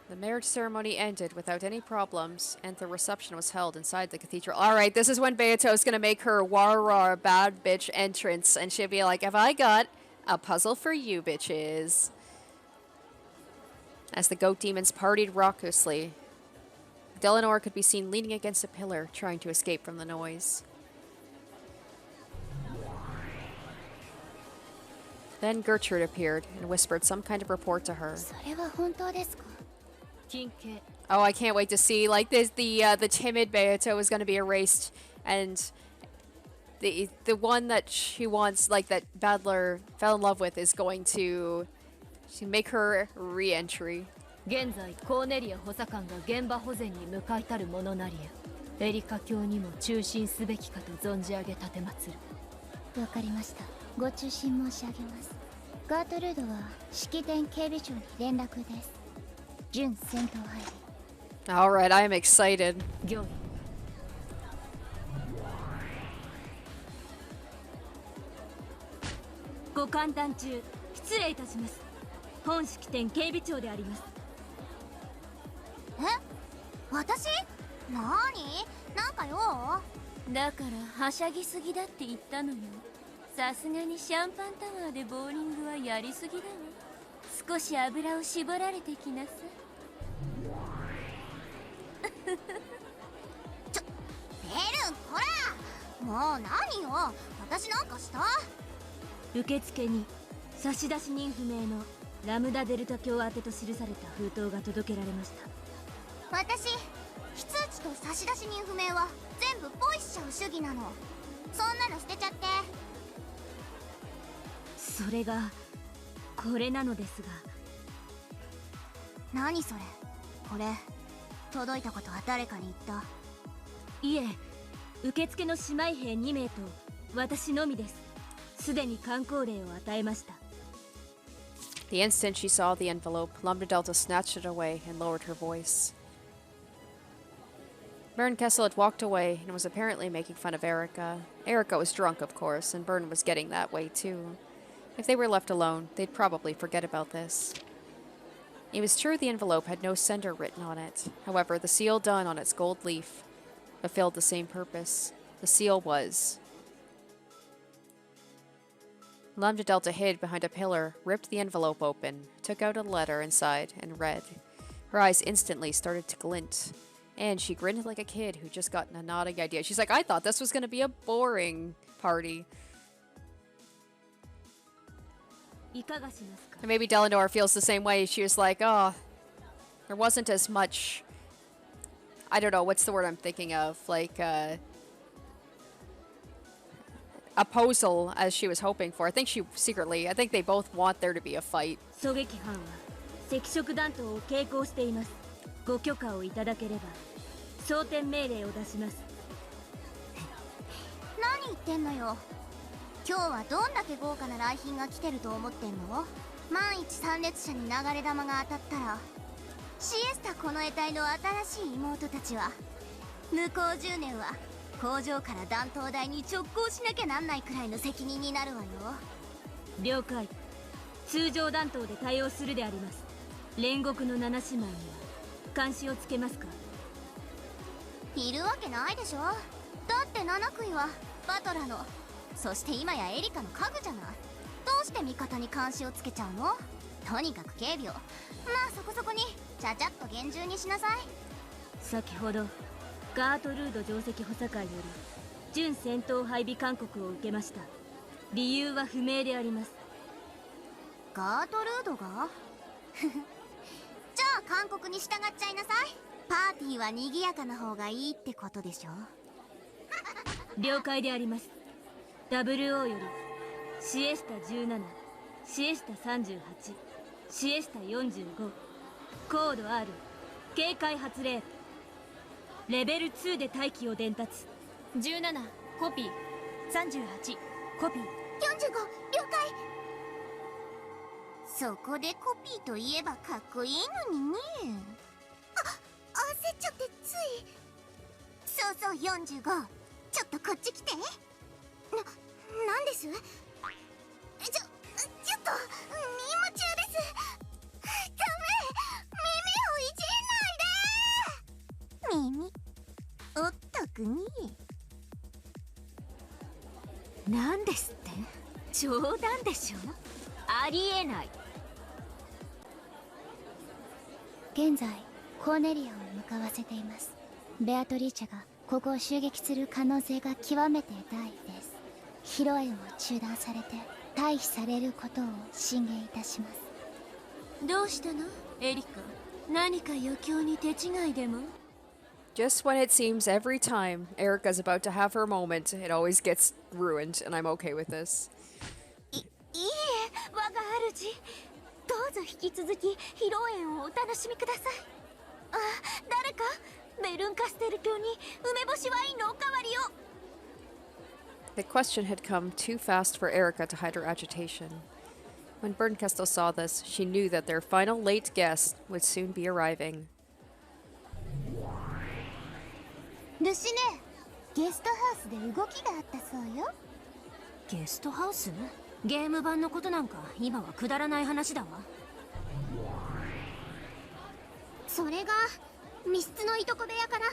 The marriage ceremony ended without any problems, and the reception was held inside the cathedral. Alright, this is when Beato's gonna make her Warara bad bitch entrance, and she'll be like, have I got a puzzle for you bitches? As the goat demons partied raucously, Delanor could be seen leaning against a pillar, trying to escape from the noise. Then Gertrude appeared and whispered some kind of report to her. それは本当ですか？ Oh, I can't wait to see. Like this, the timid Beato is going to be erased, and the one that she wants, like that Badler fell in love with, is going to make her re-entry. 現在コーネリア補佐官が現場保全に向かいたるものなりやエリカ卿にも中心すべきかと存じ上げ立てまつる。わかりました。ご中心申し上げます。ガートルードは式典警備長に連絡です。準戦闘配備。Alright, I am excited. 行儀。ご歓談中失礼いたします。本式典警備長であります。え？私？なーに？なんかよ。だからはしゃぎすぎだって言ったのよ。さすがにシャンパンタワーでボーリングはやりすぎだわ。少し油を絞られてきなさい。ベルン、こら！もう何よ。私なんかした？受付に差出人不明のラムダデルタ卿宛てと記された封筒が届けられました。私、非通知と差出人不明は全部ポイしちゃう主義なの。そんなの捨てちゃって。それがこれなのですが。何それ？これ届いたことは誰かに言った？いえ、受付の姉妹兵2名と私のみです。すでに箝口令を与えました。The instant she saw the envelope, Lambda Delta snatched it away and lowered her voice. Baron Kessel had walked away and was apparently making fun of Erika. Erika was drunk, of course, and Byrne was getting that way too. If they were left alone, they'd probably forget about this. It was true the envelope had no sender written on it. However, the seal done on its gold leaf fulfilled the same purpose. The seal was... Lambda Delta hid behind a pillar, ripped the envelope open, took out a letter inside, and read. Her eyes instantly started to glint, and she grinned like a kid who just gotten a nodding idea. She's like, I thought this was going to be a boring party. And maybe Delanor feels the same way. She was like, oh, there wasn't as much... I don't know, what's the word I'm thinking of? Like, opposal as she was hoping for. I think they both want there to be a fight. 狙撃班は赤色弾頭を携行しています。ご許可をいただければ装填命令を出します。何言ってんのよ。今日はどんだけ豪華な来賓が来てると思ってんの？万一参列者に流れ弾が当たったら、シエスタこの得体の新しい妹たちは向こう10年は工場から弾頭台に直行しなきゃなんないくらいの責任になるわよ。了解。通常弾頭で対応するであります。煉獄の7姉妹には監視をつけますか？いるわけないでしょ。だって7組はバトラの、そして今やエリカの家具じゃない。どうして味方に監視をつけちゃうの？とにかく警備を、まあそこそこにちゃちゃっと厳重にしなさい。先ほどガートルード上席補佐官より準戦闘配備勧告を受けました。理由は不明であります。ガートルードがじゃあ勧告に従っちゃいなさい。パーティーは賑やかな方がいいってことでしょ。了解であります。 WO よりシエスタ17、シエスタ38、シエスタ45、コード R、警戒発令、レベル2で待機を伝達。17コピー、38コピー、45了解。そこでコピーといえばかっこいいのにね。焦っちゃってつい。そうそう45、ちょっとこっち来て。なんです？ちょっと任務中です。ダメ、耳をいじんないで。耳おっとくに。なんですって？冗談でしょ。ありえない。現在コーネリアを向かわせています。ベアトリーチェがここを襲撃する可能性が極めて大です。披露宴を中断されて退避されることを進言いたします。どうしたのエリカ、何か余興に手違いでも？ Just when it seems every time Erika's about to have her moment, it always gets ruined, and I'm okay with this. いいえ、我が主。どうぞ引き続き披露宴をお楽しみください。あ、誰かベルンカステル卿に梅干しワインのおかわりを。The question had come too fast for Erika to hide her agitation. When Bernkastel saw this, she knew that their final late guest would soon be arriving. ルシネ、ゲストハウスで動きがあったそうよ。ゲストハウス？ゲーム版のことなんか今はくだらない話だわ。それが密室のいとこ部屋から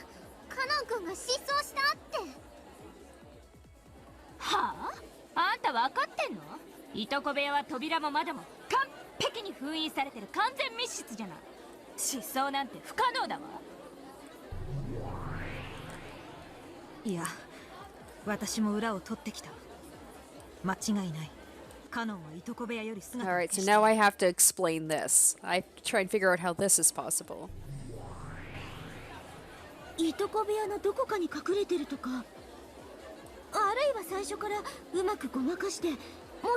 カノン君が失踪したって。はあ？あんた分かってんの？いとこ部屋は扉も窓も完璧に封印されてる完全密室じゃない。失踪なんて不可能だわ。いや、私も裏を取ってきた。間違いない。カノンはいとこ部屋より姿を Alright, 消 so して now I have to explain this. I have to try and figure out how this is possible. いとこ部屋のどこかに隠れてるとか、あるいは最初からうまくごまかしても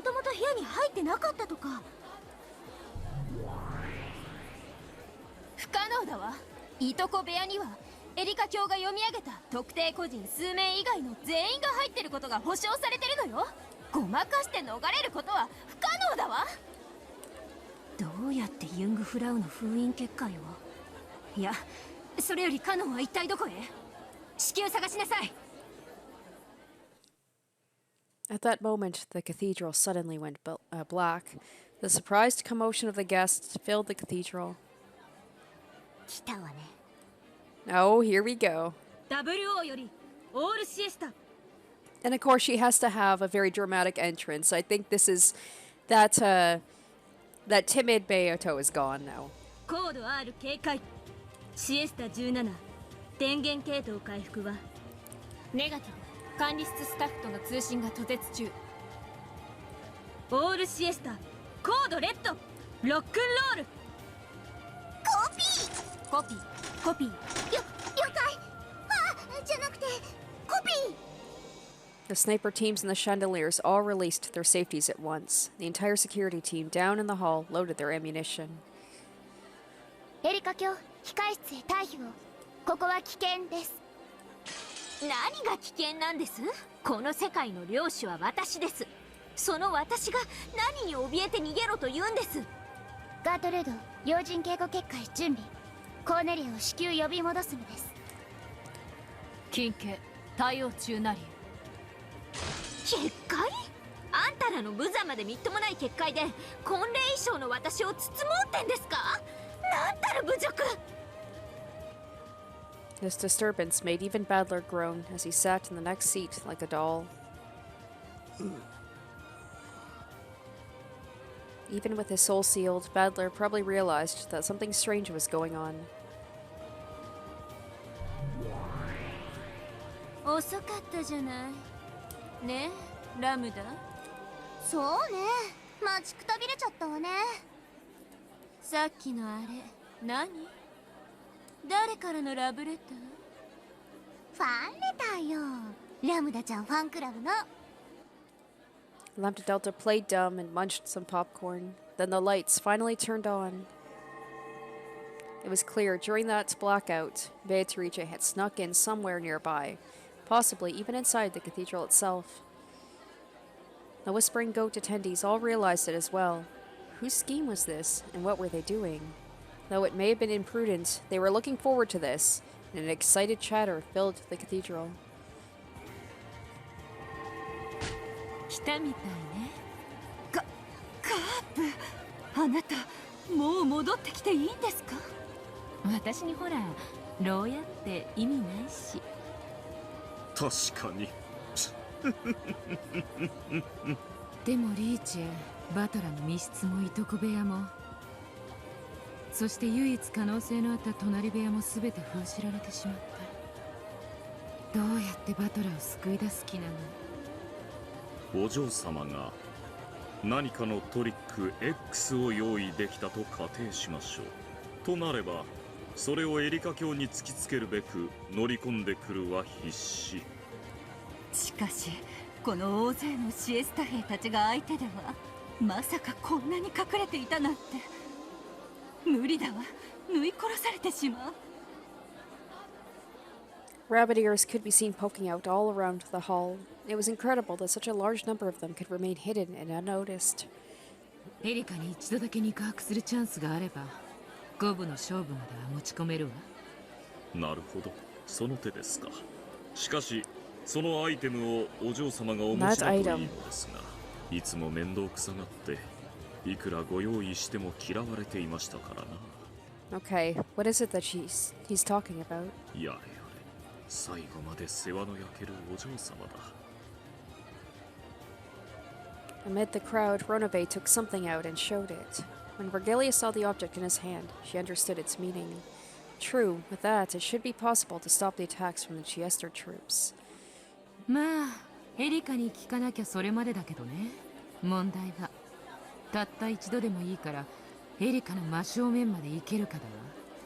ともと部屋に入ってなかったとか。不可能だわ。いとこ部屋にはエリカ卿が読み上げた特定個人数名以外の全員が入ってることが保証されてるのよ。ごまかして逃れることは不可能だわ。どうやってユングフラウの封印結界を？いや、それよりカノンは一体どこへ？至急探しなさい。 At that moment, the cathedral suddenly went black. The surprised commotion of the guests filled the cathedral. 来たわね。Oh, here we go. WO よりオールシエスタ。 And of course, she has to have a very dramatic entrance. I think this is that that timid Beato is gone now. コード R 警戒。シエスタ17、電源系統回復はネガティブ。管理室スタッフとの通信が途絶中。オールシエスタ、コードレッド、ロックンロール。コピー。コピー、コピー。了解。あ、じゃなくてコピー。 The sniper teams and the chandeliers all released their safeties at once. The entire security team down in the hall loaded their ammunition. エリカ卿、控室へ退避を。ここは危険です。何が危険なんです？この世界の領主は私です。その私が何に怯えて逃げろと言うんです？ガートルード、要人警護結界準備。コーネリアを至急呼び戻すのです。近景、対応中なり。結界？あんたらの無様でみっともない結界で婚礼衣装の私を包もうってんですか？なんたる侮辱！ This disturbance made even Badler groan as he sat in the next seat like a doll. Even with his soul sealed, Badler probably realized that something strange was going on. 遅かったじゃない。ねえ、ラムダ。そうね、待ちくたびれちゃったわね。さっきのあれ、何？誰からのラブレター？ファンレターよ。ラムダちゃんファンクラブの。Lambda Delta played dumb and munched some popcorn. Then the lights finally turned on. It was clear during that blackout, Beatrice had snuck in somewhere nearby, possibly even inside the cathedral itself. The Whispering Goat attendees all realized it as well. Whose scheme was this, and what were they doing? Though it may have been imprudent, they were looking forward to this, and an excited chatter filled the cathedral. 来たみたいね。カープ、あなたもう戻ってきていいんですか？私にほら牢屋って意味ないし。確かに。でもリーチェ、バトラの密室もいとこ部屋も、そして唯一可能性のあった隣部屋も全て封じられてしまった。どうやってバトラを救い出す気なの？お嬢様が何かのトリック X を用意できたと仮定しましょう。となればそれをエリカ卿に突きつけるべく乗り込んでくるは必至。しかしこの大勢のシエスタ兵たちが相手ではまさかこんなに隠れていたなんて。無理だわ、縫い殺されてしまう。Rabbit ears could be seen poking out all around the hall. It was incredible that such a large number of them could remain hidden and unnoticed. エリカに一度だけ肉薄するチャンスがあれば五分の勝負までは持ち込めるわ。なるほど、その手ですか。しかしそのアイテムをお嬢様がお持ちだといいのですが、いつも面倒くさがっていくらご用意しても嫌われていましたからな。 Okay, what is it that he's talking about? やれやれ、最後まで世話の焼けるお嬢様だ。Amid the crowd, Ronove took something out and showed it. When Vergilia saw the object in his hand, she understood its meaning. True, with that, it should be possible to stop the attacks from the Chiester troops. まあエリカに聞かなきゃそれまでだけどね。問題はたった一度でもいいからエリカの真正面まで行けるかだわ。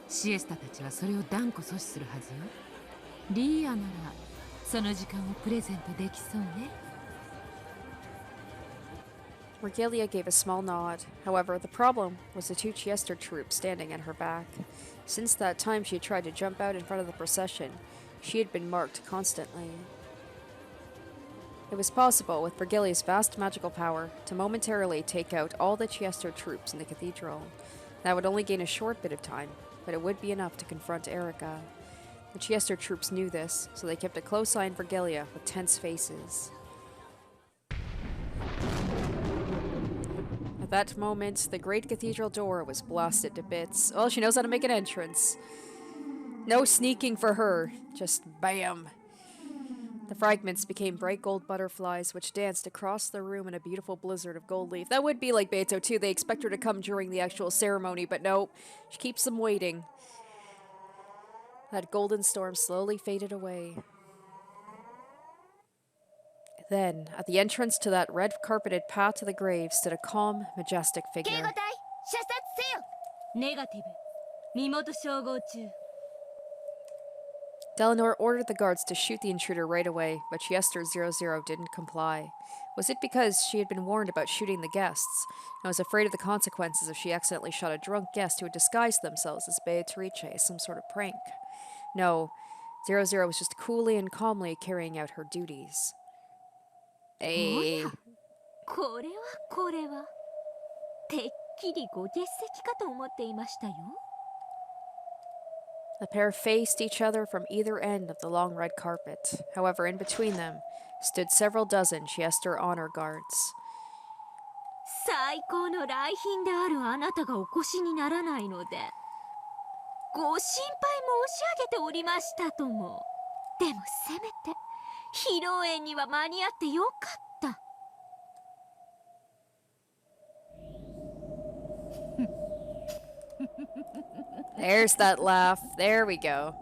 シエスタたちはそれを断固阻止するはずよ。リーアならその時間をプレゼントできそうね。Vergilia gave a small nod. However, the problem was the two Chiester troops standing at her back. Since that time she had tried to jump out in front of the procession, she had been marked constantly. It was possible, with Vergilia's vast magical power, to momentarily take out all the Chiester troops in the cathedral. That would only gain a short bit of time, but it would be enough to confront Erika. The Chiester troops knew this, so they kept a close eye on Vergilia with tense faces. At that moment, the great cathedral door was blasted to bits. Oh, she knows how to make an entrance. No sneaking for her, just bam. The fragments became bright gold butterflies, which danced across the room in a beautiful blizzard of gold leaf. That would be like Beato too. They expect her to come during the actual ceremony, but no, she keeps them waiting. That golden storm slowly faded away. Then, at the entrance to that red-carpeted path to the grave stood a calm, majestic figure. 警護隊、射殺せよ。ネガティブ、身元照合中。Delanor ordered the guards to shoot the intruder right away, but Chiester 00 didn't comply. Was it because she had been warned about shooting the guests, and was afraid of the consequences if she accidentally shot a drunk guest who had disguised themselves as Beatrice, some sort of prank? No, 00 was just coolly and calmly carrying out her duties. Hey. これはてっきりご欠席かと思っていましたよ。 The pair faced each other from either end of the long red carpet. However, in between them stood several dozen Chiester honor guards. 最高の来賓であるあなたがお越しにならないのでご心配申し上げておりましたとも。でもせめて披露宴には間に合ってよかった。There's that laugh. There we go.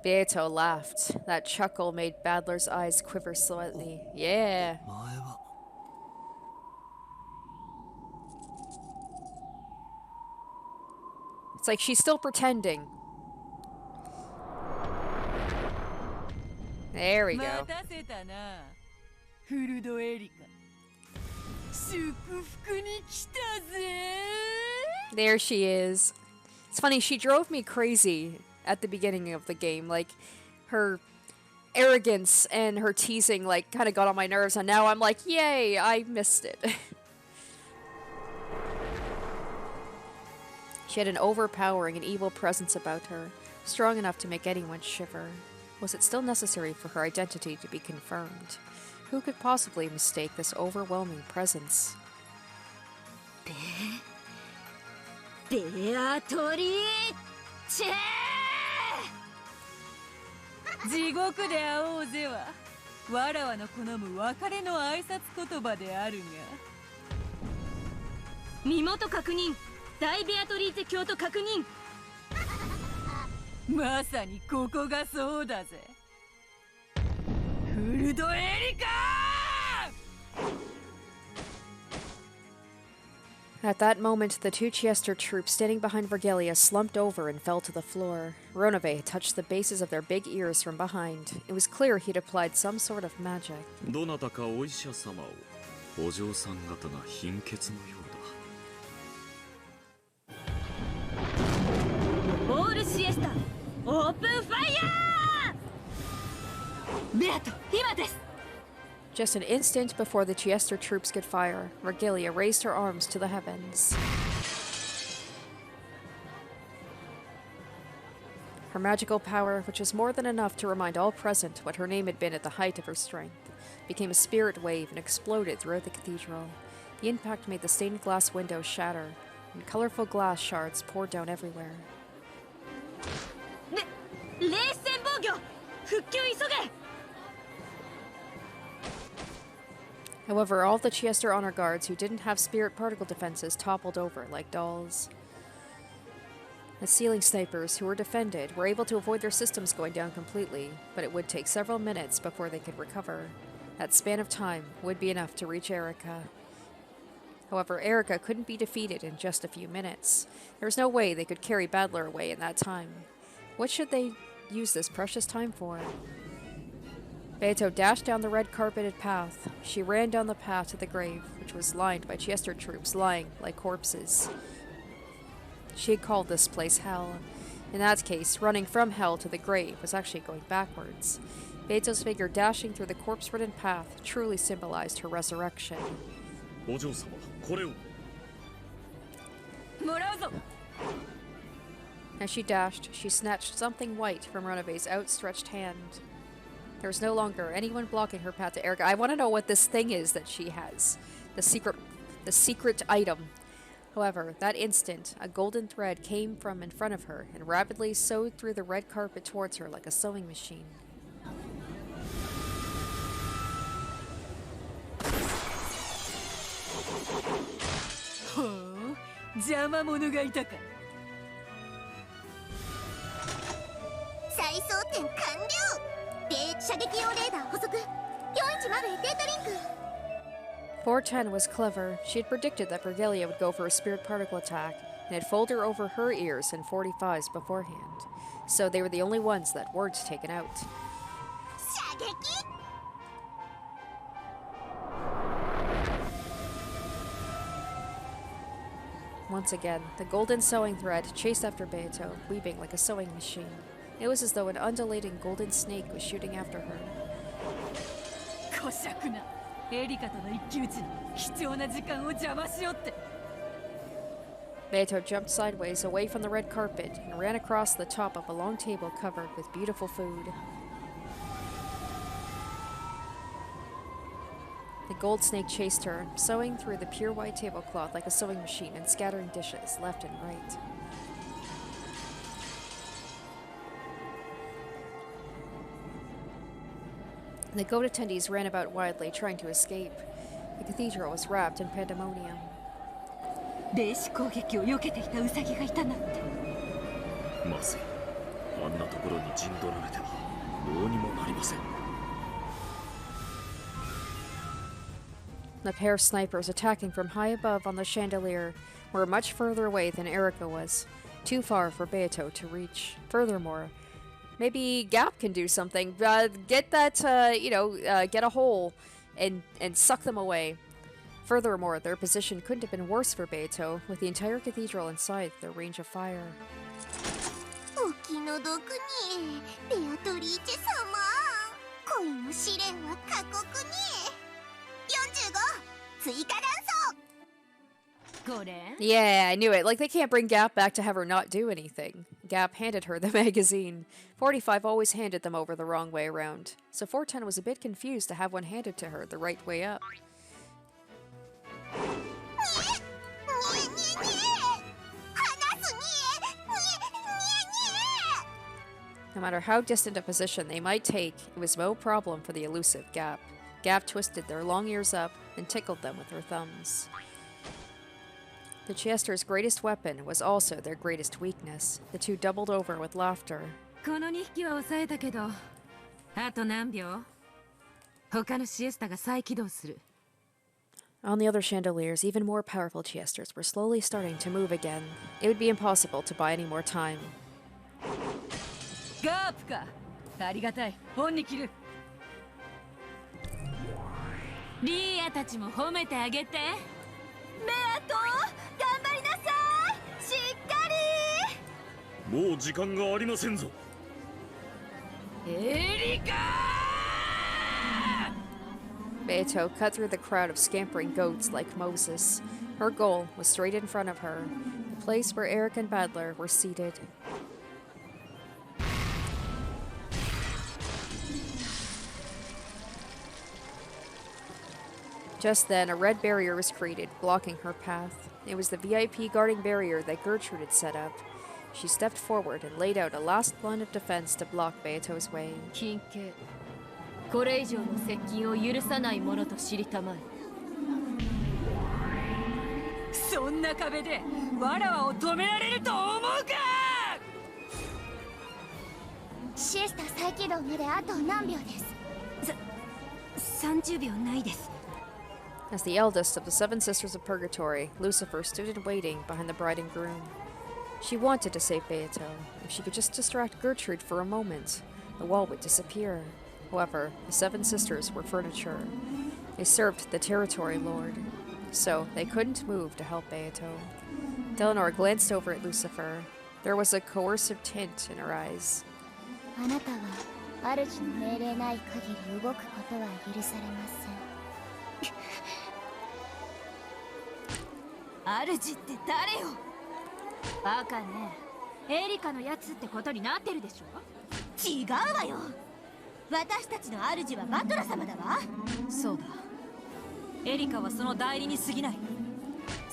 Beato laughed. That chuckle made Badler's eyes quiver slightly. Yeah. It's like she's still pretending, There we go. 待たせたな、フルドエリカ。祝福に来たぜ。 There she is. It's funny, she drove me crazy at the beginning of the game. Like, her arrogance and her teasing, like, kind of got on my nerves, and now I'm like, yay, I missed it. She had an overpowering and evil presence about her, strong enough to make anyone shiver. Was it still necessary for her identity to be confirmed? Who could possibly mistake this overwhelming presence? ベアトリーチェー。地獄で会おうぜはわらわの好む別れの挨拶言葉であるが、身元確認、大ベアトリーチェ教徒確認。まさにここがそうだぜ。フルドエリカ！At that moment, the two Chester troops standing behind Vergelia slumped over and fell to the floor. Ronove had touched the bases of their big ears from behind. It was clear he'd applied some sort of magic. どなたかお医者様を、お嬢さん方が貧血のようだ。オールシエスタ、オープンファイヤー。ベアト、今です。 Just an instant before the Chester troops could fire, Vergelia raised her arms to the heavens. Her magical power, which was more than enough to remind all present what her name had been at the height of her strength, became a spirit wave and exploded throughout the cathedral. The impact made the stained glass windows shatter, and colorful glass shards poured down everywhere. 冷戦防御、復旧急げ。 However, all the Chester honor guards who didn't have spirit particle defenses toppled over like dolls. The ceiling snipers who were defended were able to avoid their systems going down completely, but it would take several minutes before they could recover. That span of time would be enough to reach Erika. However, Erika couldn't be defeated in just a few minutes. There was no way they could carry Battler away in that time. What should they use this precious time for? Beato dashed down the red-carpeted path. She ran down the path to the grave, which was lined by Chester troops lying like corpses. She had called this place Hell. In that case, running from Hell to the grave was actually going backwards. Beato's figure dashing through the corpse-ridden path truly symbolized her resurrection. お嬢様、これを。もらうぞ。 As she dashed, she snatched something white from Runaways' outstretched hand. There was no longer anyone blocking her path to Erika. I want to know what this thing is that she has. The secret item. However, that instant, a golden thread came from in front of her and rapidly sewed through the red carpet towards her like a sewing machine. Oh, 邪魔者がいたか。再装填完了。射撃用レーダー補足。410データリンク。 410 was clever. She had predicted that Vergelia would go for a spirit particle attack and had folded her over her ears in 45s beforehand. So they were the only ones that weren't taken out. 射撃。 Once again, the golden sewing thread chased after Beato, weaving like a sewing machine. It was as though an undulating golden snake was shooting after her. こしゃくな。エリカとの一騎打ちに貴重な時間を邪魔しよって。 Beato jumped sideways away from the red carpet and ran across the top of a long table covered with beautiful food. The gold snake chased her, sewing through the pure white tablecloth like a sewing machine and scattering dishes left and right. The goat attendees ran about wildly, trying to escape. The cathedral was wrapped in pandemonium. 霊視攻撃を避けていたウサギがいたなんて。まずい。あんなところに陣取られてはどうにもなりません。 The pair of snipers attacking from high above on the chandelier were much further away than Erika was, too far for Beato to reach. Furthermore, Maybe Gap can do something. Get that, get a hole and suck them away. Furthermore, their position couldn't have been worse for Beato, with the entire cathedral inside their range of fire. お気の毒にベアトリーチェ様恋の試練は過酷に45追加弾奏 Yeah, I knew it. Like, they can't bring Gap back to have her not do anything. Gap handed her the magazine. 45 always handed them over the wrong way around, so 410 was a bit confused to have one handed to her the right way up. No matter how distant a position they might take, it was no problem for the elusive Gap. Gap twisted their long ears up and tickled them with her thumbs. The Chester's greatest weapon was also their greatest weakness. The two doubled over with laughter. この2匹は抑えたけど、あと何秒？他のシエスタが再起動する。On the other chandeliers, even more powerful Cheesters were slowly starting to move again. It would be impossible to buy any more time. ガープか。ありがたい。本に切る。リーアたちも褒めてあげて。ベアト頑張りなさいしっかりもう時間がありませんぞ。エリカ Beato cut through the crowd of scampering goats like Moses. Her goal was straight in front of her, the place where Erika and Badler were seated. Just then, a red barrier was created, blocking her path. It was the VIP guarding barrier that Gertrude had set up. She stepped forward and laid out a last line of defense to block Beato's way. 近景。これ以上の接近を許さないものと知りたまえ。そんな壁でわらわを止められると思うか。シエスタ再起動まであと何秒です。30秒ないです。 As the eldest of the seven sisters of Purgatory, Lucifer stood in waiting behind the bride and groom. She wanted to save Beato. If she could just distract Gertrude for a moment, the wall would disappear. However, the seven sisters were furniture. They served the territory lord, so they couldn't move to help Beato. Delanor glanced over at Lucifer. There was a coercive tint in her eyes. あなたは主の命令ない限り動くことは許されません。主って誰よバカねエリカのやつってことになってるでしょ違うわよ私たちの主はバトラ様だわそうだエリカはその代理に過ぎない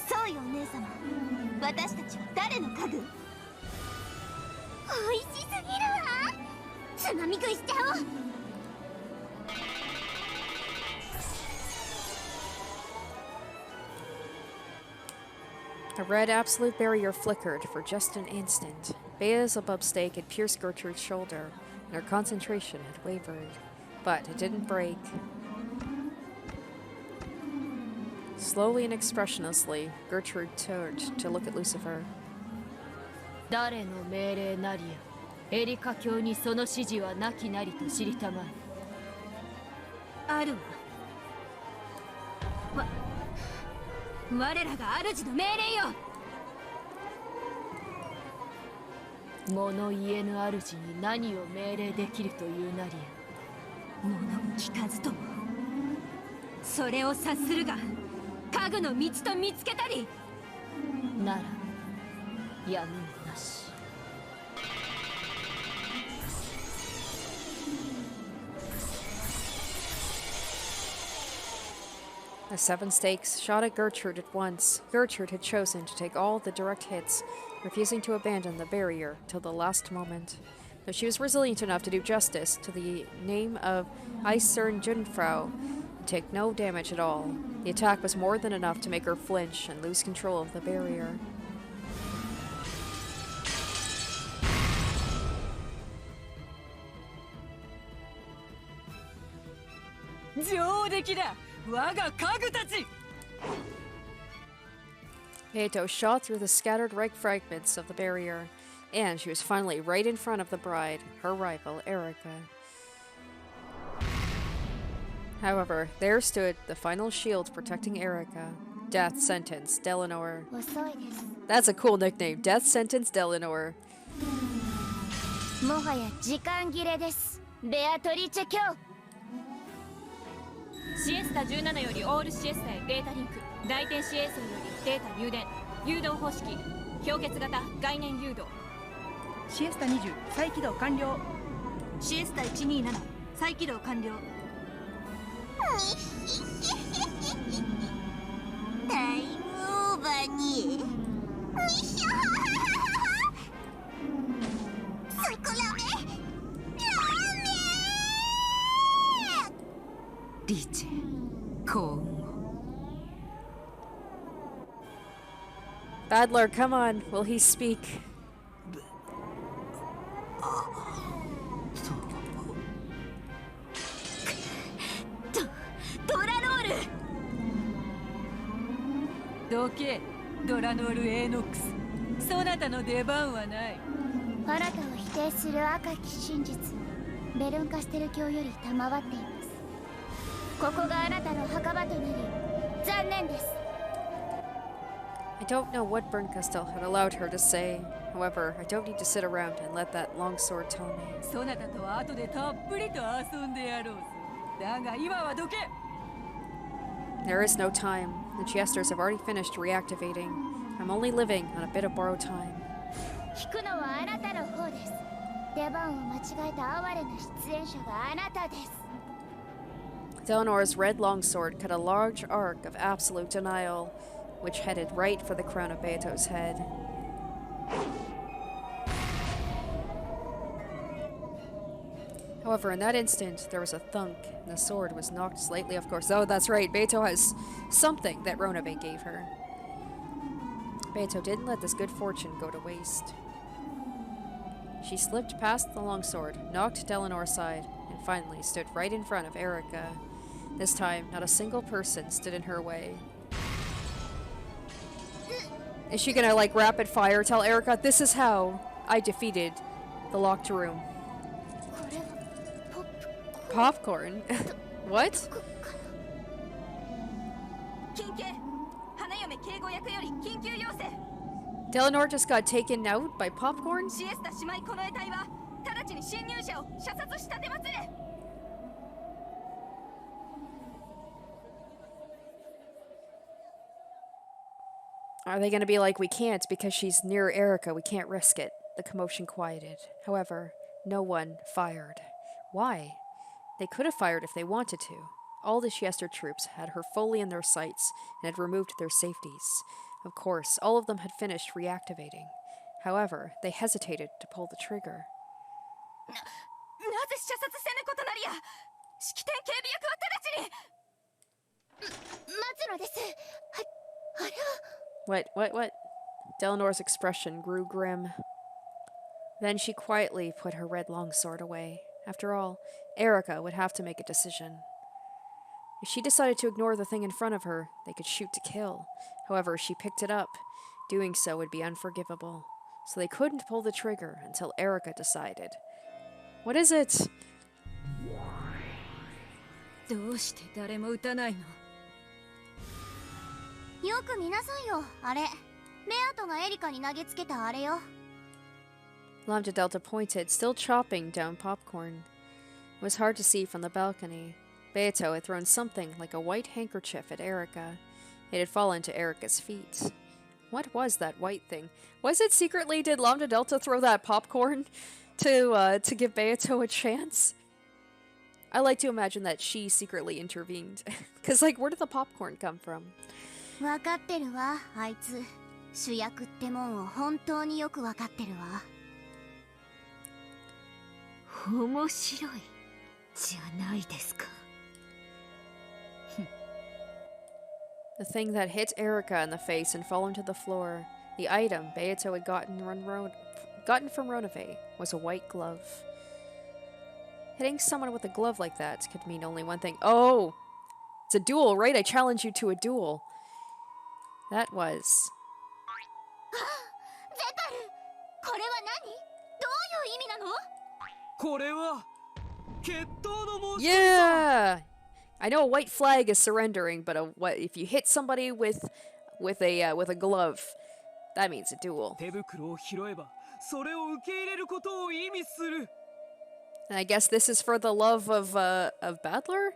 そうよお姉様私たちは誰の家具美味しすぎるわつまみ食いしちゃおう The red absolute barrier flickered for just an instant. Beelzebub's stake had pierced Gertrude's shoulder, and her concentration had wavered. But it didn't break. Slowly and expressionlessly, Gertrude turned to look at Lucifer. 誰の命令なりや、エリカ教にその指示はなきなりと知りたまえ。あるわ我らが主の命令よ物言えぬ主に何を命令できるというなりや。物聞かずともそれを察するが家具の道と見つけたりならやむをなし。The seven stakes shot at Gertrude at once. Gertrude had chosen to take all the direct hits, refusing to abandon the barrier till the last moment. Though she was resilient enough to do justice to the name of Eisern Junfrau and take no damage at all, the attack was more than enough to make her flinch and lose control of the barrier. 上出来だ我が家具たち Beato shot through the scattered wreck fragments of the barrier. And she was finally right in front of the bride, her rival, Erika. However, there stood the final shield protecting Erika. Death Sentence, Delanor. That's a cool nickname, Death Sentence, Delanor. もはや時間切れです。ベアトリチェ卿。シエスタ17よりオールシエスタへデータリンク。大天使衛星よりデータ入電。誘導方式氷結型概念誘導。シエスタ20再起動完了。シエスタ127再起動完了。タイムオーバーに。よいしょ。そこらめ。リーチェ幸運を。 Badler, come on, will he speak? ドラロール。どけ、ドラノール・エーノックス。そなたの出番はない。あなたを否定する赤き真実をベルンカステル教より賜っています。ここがあなたの墓場となり、残念です。I don't know what Bernkastel had allowed her to say. However, I don't need to sit around and let that longsword tell me. そなたとは後でたっぷりと遊んでやろうぞ。だが今はどけ。 There is no time. The Chesters have already finished reactivating. I'm only living on a bit of borrowed time. 引くのはあなたの方です。出番を間違えた哀れな出演者があなたです。 Delanor's red longsword cut a large arc of absolute denial, which headed right for the crown of Beato's head. However, in that instant, there was a thunk, and the sword was knocked slightly off course. Oh, that's right, Beato has something that Ronabe gave her. Beato didn't let this good fortune go to waste. She slipped past the longsword, knocked Delanor aside, and finally stood right in front of Erika. This time, not a single person stood in her way. Is she gonna, like, rapid fire tell Erika, this is how I defeated the locked room? Popcorn? What? Delanor just got taken out by popcorn? Are they going to be like, we can't because she's near Erika, we can't risk it? The commotion quieted. However, no one fired. Why? They could have fired if they wanted to. All the Chester troops had her fully in their sights and had removed their safeties. Of course, all of them had finished reactivating. However, they hesitated to pull the trigger. What? Delanor's expression grew grim. Then she quietly put her red longsword away. After all, Erika would have to make a decision. If she decided to ignore the thing in front of her, they could shoot to kill. However, she picked it up. Doing so would be unforgivable. So they couldn't pull the trigger until Erika decided. What is it? どうして誰も撃たないの？よく見なさいよ、あれ。ベアトがエリカに投げつけたあれよ。Lambda Delta pointed, still chopping down popcorn. It was hard to see from the balcony. Beato had thrown something like a white handkerchief at Erika. It had fallen to Erika's feet. What was that white thing? Was it secretly, did Lambda Delta throw that popcorn to give Beato a chance? I like to imagine that she secretly intervened. Because, like, where did the popcorn come from? わかってるわ、あいつ。主役ってもんを本当によくわかってるわ。面白いじゃないですか。The thing that hit Erika in the face and fallen to the floor, the item Beato had gotten from Ronave, was a white glove. Hitting someone with a glove like that could mean only one thing. Oh! It's a duel, right? I challenge you to a duel. That was... これは何？どういう意味なの？これは決闘の申し Yeah! I know a white flag is surrendering, but what if you hit somebody with a glove? That means a duel. 手袋を拾えばそれを受け入れることを意味する。 And I guess this is for the love of Badler?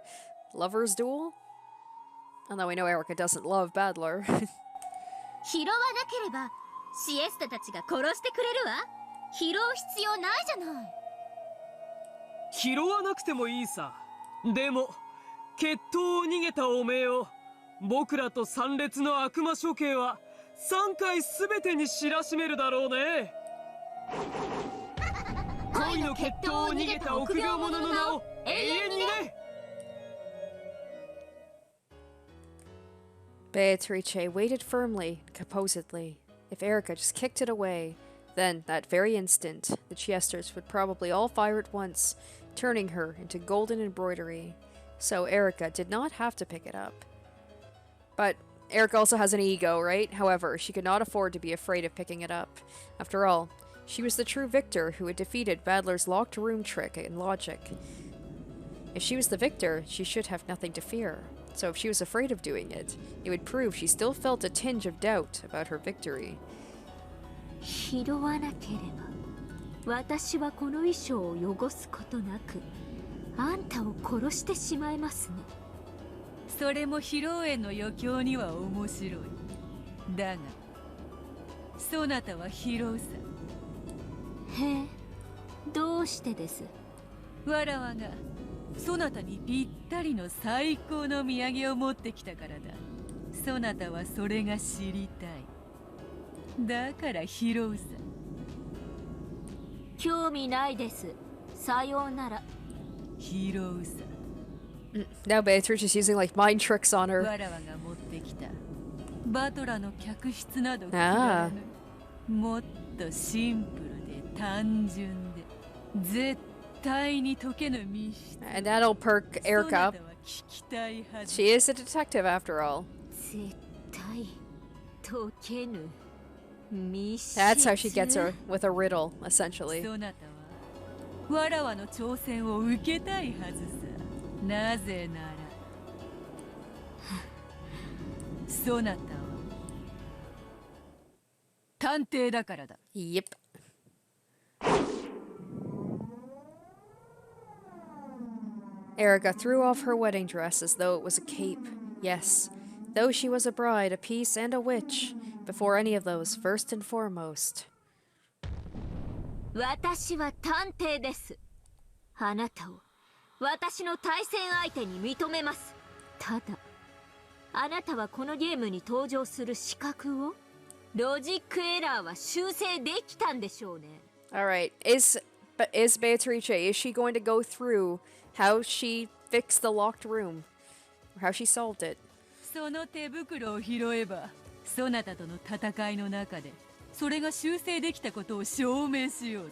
Lover's duel? Although we know Erika doesn't love Badler. 拾わなければシエスタたちが殺してくれるわ。拾う必要ないじゃない。拾わなくてもいいさ。でも決闘を逃げたおめえを僕らと参列の悪魔処刑は3回すべてに知らしめるだろうね。恋の決闘を逃げた臆病者の名を永遠にね。 Beatrice waited firmly, composedly. If Erika just kicked it away, then, that very instant, the Chesters would probably all fire at once, turning her into golden embroidery. So Erika did not have to pick it up. But Erika also has an ego, right? However, she could not afford to be afraid of picking it up. After all, she was the true victor who had defeated Badler's locked room trick and logic. If she was the victor, she should have nothing to fear. So if she was afraid of doing it, it would prove she still felt a tinge of doubt about her victory. 拾わなければ私はこの衣装を汚すことなくあんたを殺してしまいますね。それも披露宴の余興には面白い。だがそなたは拾うさ。へえ、どうしてです？わらわがそなたにぴったりの最高の土産を持ってきたからだ。そなたはそれが知りたい。だから拾うさ。興味ないです。さようなら。拾うさ。Now Beatrice is using like mind tricks on her. わらわが持ってきたバトラの客室などくだらぬ。もっとシンプルで単純で絶対に解けぬ密室。 And that'll perk Erika up. 聞きたいはず。 She is a detective after all. 絶対解けぬ密室。 That's how she gets her, with a riddle, essentially. そなたはわらわの挑戦を受けたいはずさ。なぜならそなたは探偵だからだ。 Yep. Erika threw off her wedding dress as though it was a cape. Yes, though she was a bride, a piece, and a witch. Before any of those, first and foremost. 私は探偵です。あなたを私の対戦相手に認めます。ただあなたはこのゲームに登場する資格をロジックエラーは修正できたんでしょうね。 Alright, is Beatrice, is she going to go through how she fixed the locked room? Or how she solved it? その手袋を拾えばそなたとの戦いの中でそれが修正できたことを証明しようぞ。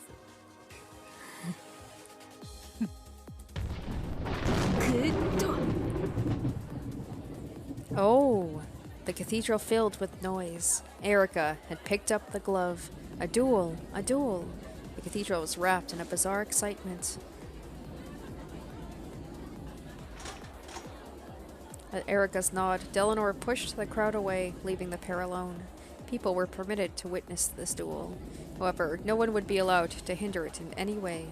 Oh, the cathedral filled with noise. Erika had picked up the glove. A duel, a duel. The cathedral was wrapped in a bizarre excitement. At Erika's nod, Delanor pushed the crowd away, leaving the pair alone. People were permitted to witness this duel. However, no one would be allowed to hinder it in any way.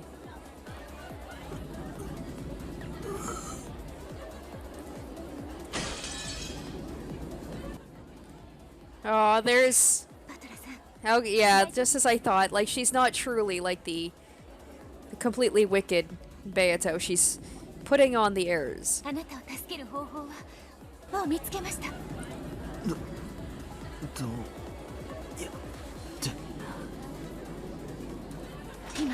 Oh, there's... Oh, yeah, just as I thought. Like, she's not truly, like, the completely wicked Beato. She's putting on the airs. あなたを助ける方法はもう見つけました。今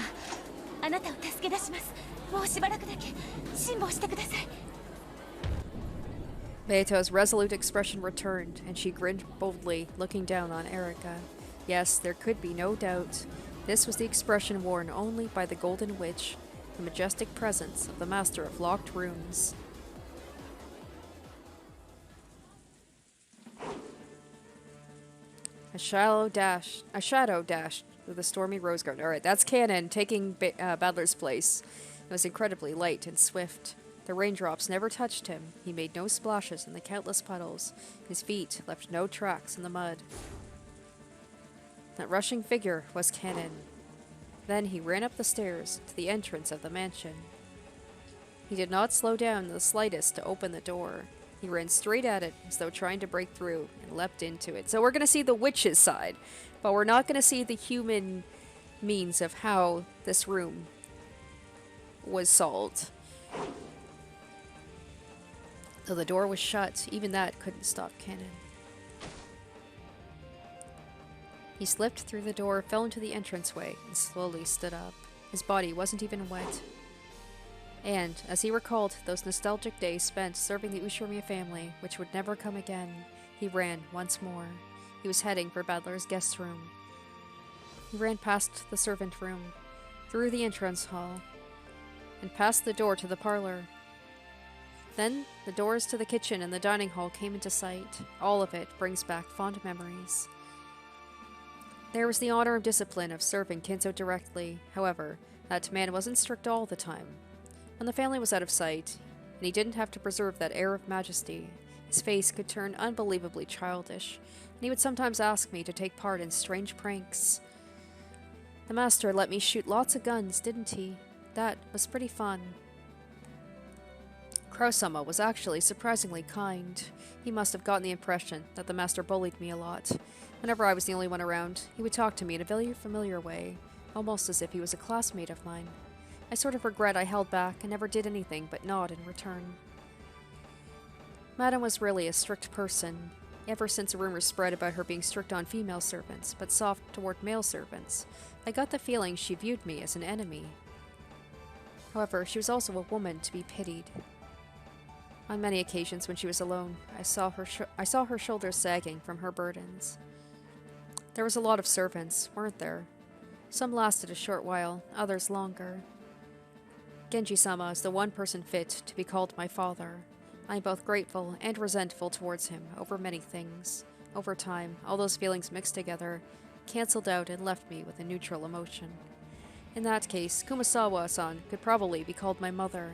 あなたを助け出します。もうしばらくだけ辛抱してください。 Beato's resolute expression returned, and she grinned boldly, looking down on Erika. Yes, there could be no doubt. This was the expression worn only by the Golden Witch, the majestic presence of the Master of Locked Rooms. A shadow dashed with a stormy rose garden. Alright, that's Kanon taking Badler's place. It was incredibly light and swift. The raindrops never touched him. He made no splashes in the countless puddles. His feet left no tracks in the mud. That rushing figure was Kanon. Then he ran up the stairs to the entrance of the mansion. He did not slow down in the slightest to open the door. He ran straight at it as though trying to break through and leapt into it. So we're going to see the witch's side, but we're not going to see the human means of how this room was solved. Though the door was shut, even that couldn't stop Kanon. He slipped through the door, fell into the entranceway, and slowly stood up. His body wasn't even wet. And, as he recalled those nostalgic days spent serving the Ushiromiya family, which would never come again, he ran once more. He was heading for Badler's guest room. He ran past the servant room, through the entrance hall, and past the door to the parlor. Then, the doors to the kitchen and the dining hall came into sight. All of it brings back fond memories. There was the honor and discipline of serving Kinzo directly. However, that man wasn't strict all the time. When the family was out of sight, and he didn't have to preserve that air of majesty, his face could turn unbelievably childish, and he would sometimes ask me to take part in strange pranks. The master let me shoot lots of guns, didn't he? That was pretty fun. Crow-sama was actually surprisingly kind. He must have gotten the impression that the master bullied me a lot. Whenever I was the only one around, he would talk to me in a very familiar way, almost as if he was a classmate of mine. I sort of regret I held back and never did anything but nod in return. Madame was really a strict person, ever since a rumor spread about her being strict on female servants, but soft toward male servants. I got the feeling she viewed me as an enemy. However, she was also a woman to be pitied. On many occasions when she was alone, I saw her shoulders sagging from her burdens. There was a lot of servants, weren't there? Some lasted a short while, others longer. Genji-sama is the one person fit to be called my father. I am both grateful and resentful towards him over many things. Over time, all those feelings mixed together, cancelled out and left me with a neutral emotion. In that case, Kumasawa-san could probably be called my mother.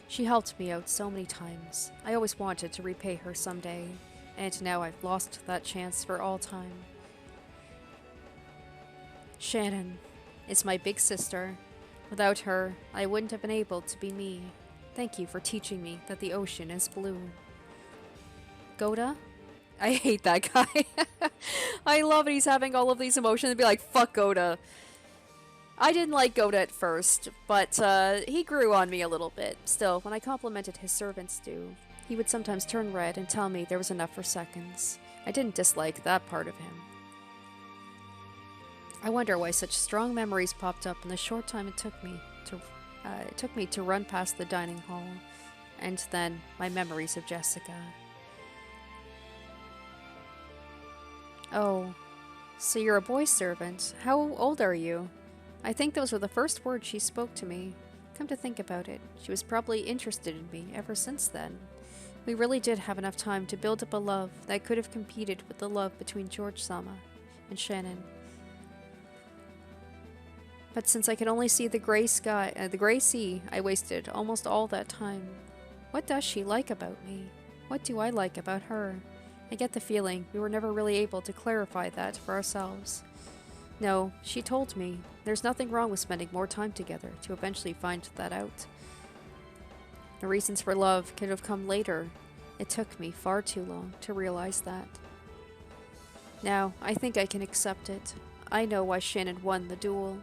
She helped me out so many times. I always wanted to repay her someday, and now I've lost that chance for all time. Shannon is my big sister. Without her, I wouldn't have been able to be me. Thank you for teaching me that the ocean is blue. Goda? I hate that guy. I love it. He's having all of these emotions and be like, fuck Goda. I didn't like Goda at first, but he grew on me a little bit. Still, when I complimented his servants do, he would sometimes turn red and tell me there was enough for seconds. I didn't dislike that part of him. I wonder why such strong memories popped up in the short time it took me to run past the dining hall, and then my memories of Jessica. Oh, so you're a boy servant. How old are you? I think those were the first words she spoke to me. Come to think about it, she was probably interested in me ever since then. We really did have enough time to build up a love that could have competed with the love between George-sama and Shannon. But since I could only see the gray sea, I wasted almost all that time. What does she like about me? What do I like about her? I get the feeling we were never really able to clarify that for ourselves. No, she told me there's nothing wrong with spending more time together to eventually find that out. The reasons for love could have come later. It took me far too long to realize that. Now, I think I can accept it. I know why Shannon won the duel.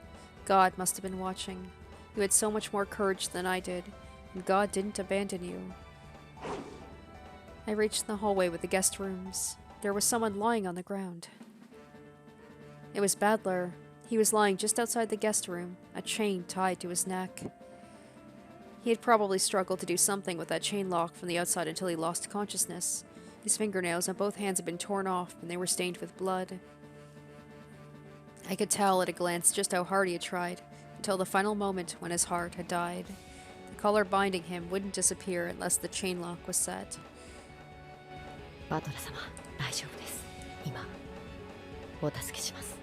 God must have been watching. You had so much more courage than I did, and God didn't abandon you. I reached the hallway with the guest rooms. There was someone lying on the ground. It was Badler. He was lying just outside the guest room, a chain tied to his neck. He had probably struggled to do something with that chain lock from the outside until he lost consciousness. His fingernails on both hands had been torn off, and they were stained with blood. I could tell at a glance just how hard he had tried, until the final moment when his heart had died. The collar binding him wouldn't disappear unless the chain lock was set. バトラ様、大丈夫です。今、お助けします。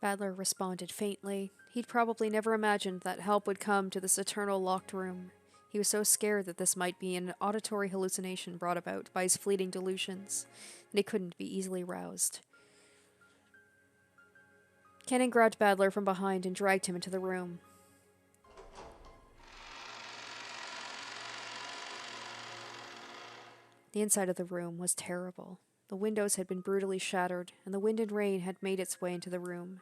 Badler responded faintly. He'd probably never imagined that help would come to this eternal locked room. He was so scared that this might be an auditory hallucination brought about by his fleeting delusions, and he couldn't be easily roused. Kanon grabbed Badler from behind and dragged him into the room. The inside of the room was terrible. The windows had been brutally shattered, and the wind and rain had made its way into the room.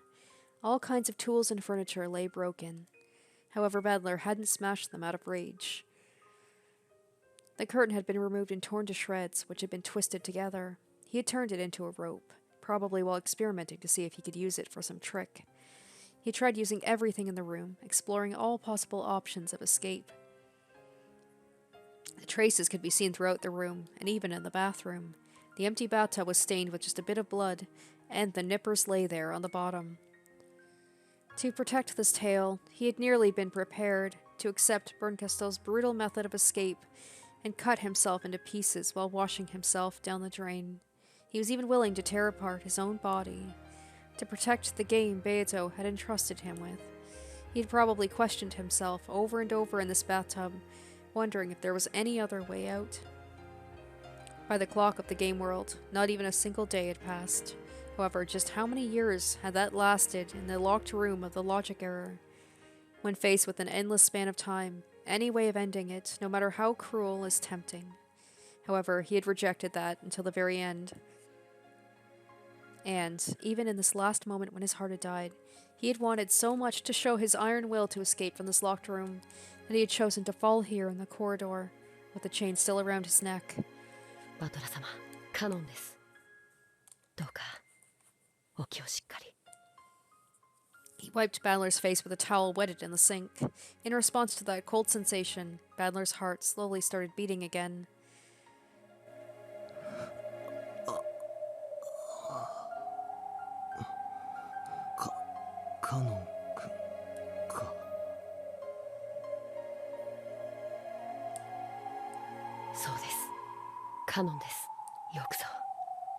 All kinds of tools and furniture lay broken. However, Badler hadn't smashed them out of rage. The curtain had been removed and torn to shreds, which had been twisted together. He had turned it into a rope, probably while experimenting to see if he could use it for some trick. He tried using everything in the room, exploring all possible options of escape. The traces could be seen throughout the room, and even in the bathroom. The empty bathtub was stained with just a bit of blood, and the nippers lay there on the bottom. To protect this tale, he had nearly been prepared to accept Bernkastel's brutal method of escape and cut himself into pieces while washing himself down the drain. He was even willing to tear apart his own body to protect the game Beato had entrusted him with. He had probably questioned himself over and over in this bathtub, wondering if there was any other way out. By the clock of the game world, not even a single day had passed. However, just how many years had that lasted in the locked room of the logic error? When faced with an endless span of time, any way of ending it, no matter how cruel, is tempting. However, he had rejected that until the very end. And, even in this last moment when his heart had died, he had wanted so much to show his iron will to escape from this locked room that he had chosen to fall here in the corridor, with the chain still around his neck. バトラ様、カノンです。どうか、お気をしっかり。 He wiped Badler's face with a towel wetted in the sink. In response to that cold sensation, Badler's heart slowly started beating again. カノン君か。そうです。カノンです。よくぞ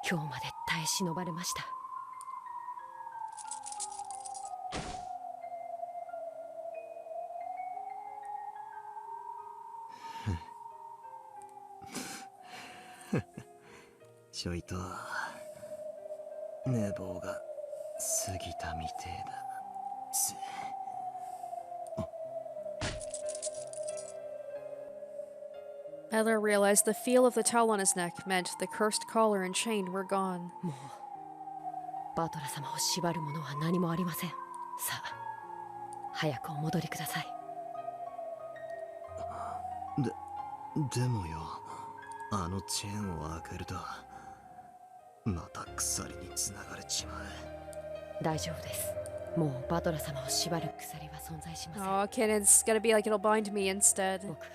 今日まで耐え忍ばれました。ちょいと寝坊が過ぎたみてえだ。Badler realized the feel of the towel on his neck meant the cursed collar and chain were gone. もうバトラ様を縛るものは何もありません。さあ、早くお戻りください。でもよ、あのチェーンを開けるとまた鎖につながれちまう。大丈夫です。もうバトラ様を縛る鎖は存在しません。Oh, Kanon's gonna be like it'll bind me instead. 僕が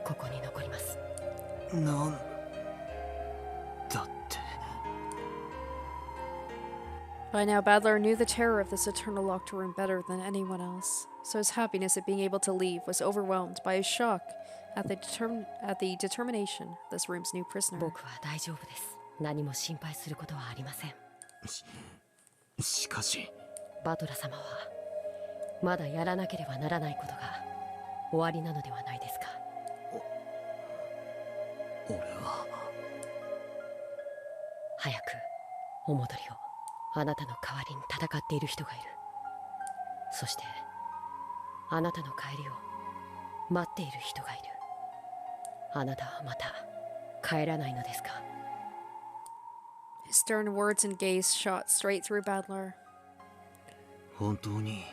ここに残ります。なんだって。 By now, Badler knew the terror of this eternal locked room better than anyone else, so his happiness at being able to leave was overwhelmed by his shock at the determination of this room's new prisoner. 僕は大丈夫です。何も心配することはありません。しかし、バトラ様はまだやらなければならないことが終わりなのではないですか。俺は早くお戻りを。あなたの代わりに戦っている人がいる。そしてあなたの帰りを待っている人がいる。あなたはまた帰らないのですか。 His stern words and gaze shot straight through Badler. 本当に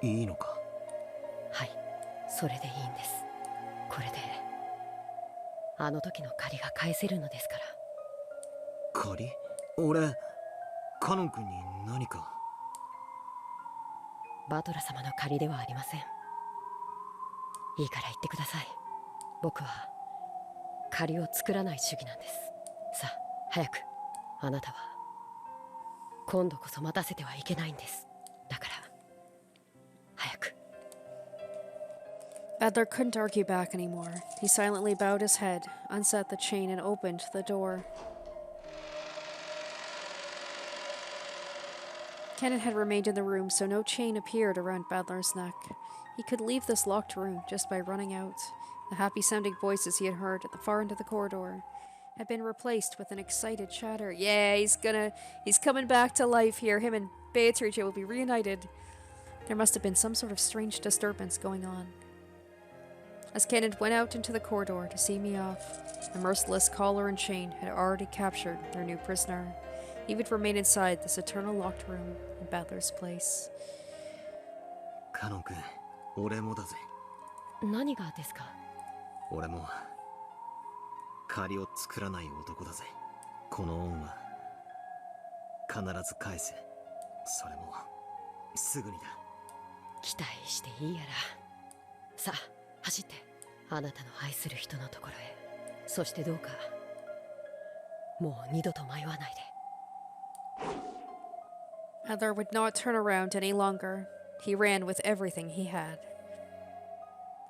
いいのか。はい、それでいいんです。これであの時の借りが返せるのですから。借り？俺、カノン君に何か。バトラ様の借りではありません。いいから言ってください。僕は借りを作らない主義なんです。さあ、早く。あなたは今度こそ待たせてはいけないんです。だから早く。 Badler couldn't argue back anymore. He silently bowed his head, unset the chain, and opened the door. Kanon had remained in the room, so no chain appeared around Badler's neck. He could leave this locked room just by running out. The happy-sounding voices he had heard at the far end of the corridor had been replaced with an excited chatter. Yeah, he's coming back to life here. Him and Beatrice will be reunited. There must have been some sort of strange disturbance going on. As Kanon went out into the corridor to see me off, the merciless collar and chain had already captured their new prisoner. He would remain inside this eternal locked room in Badler's place. カノン君、俺もだぜ。何がですか？俺も借りを作らない男だぜ。この恩は必ず返す。それもすぐにだ。期待していいやら。さあ、走ってあなたの愛する人のところへ。そしてどうかもう二度と迷わないで。Adler would not turn around any longer. He ran with everything he had.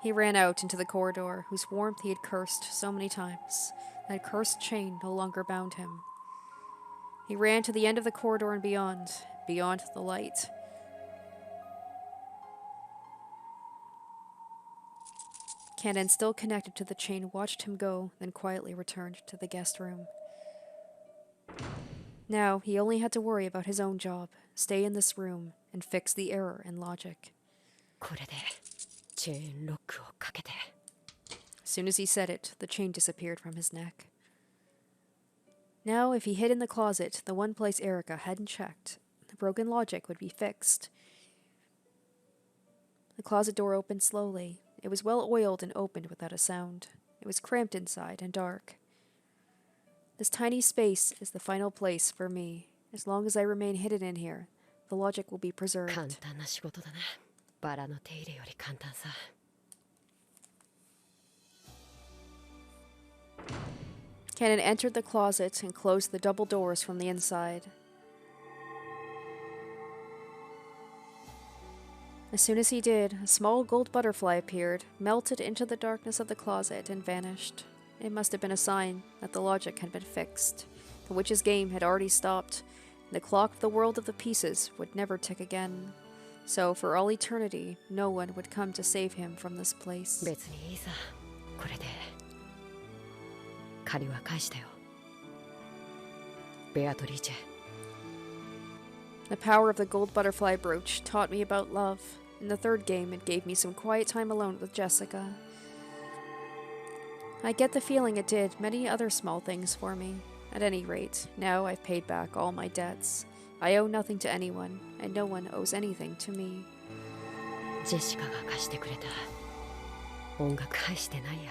He ran out into the corridor, whose warmth he had cursed so many times. That cursed chain no longer bound him. He ran to the end of the corridor and beyond the light. Kanon, still connected to the chain, watched him go, then quietly returned to the guest room. Now, he only had to worry about his own job, stay in this room, and fix the error in logic. As soon as he said it, the chain disappeared from his neck. Now, if he hid in the closet, the one place Erika hadn't checked, the broken logic would be fixed. The closet door opened slowly. It was well oiled and opened without a sound. It was cramped inside and dark. This tiny space is the final place for me. As long as I remain hidden in here, the logic will be preserved. Kanon entered the closet and closed the double doors from the inside. As soon as he did, a small gold butterfly appeared, melted into the darkness of the closet, and vanished. It must have been a sign that the logic had been fixed. The witch's game had already stopped, and the clock of the world of the pieces would never tick again. So, for all eternity, no one would come to save him from this place. The power of the gold butterfly brooch taught me about love. In the third game, it gave me some quiet time alone with Jessica. I get the feeling it did many other small things for me. At any rate, now I've paid back all my debts. I owe nothing to anyone, and no one owes anything to me. ジェシカが貸してくれた音楽返してないや。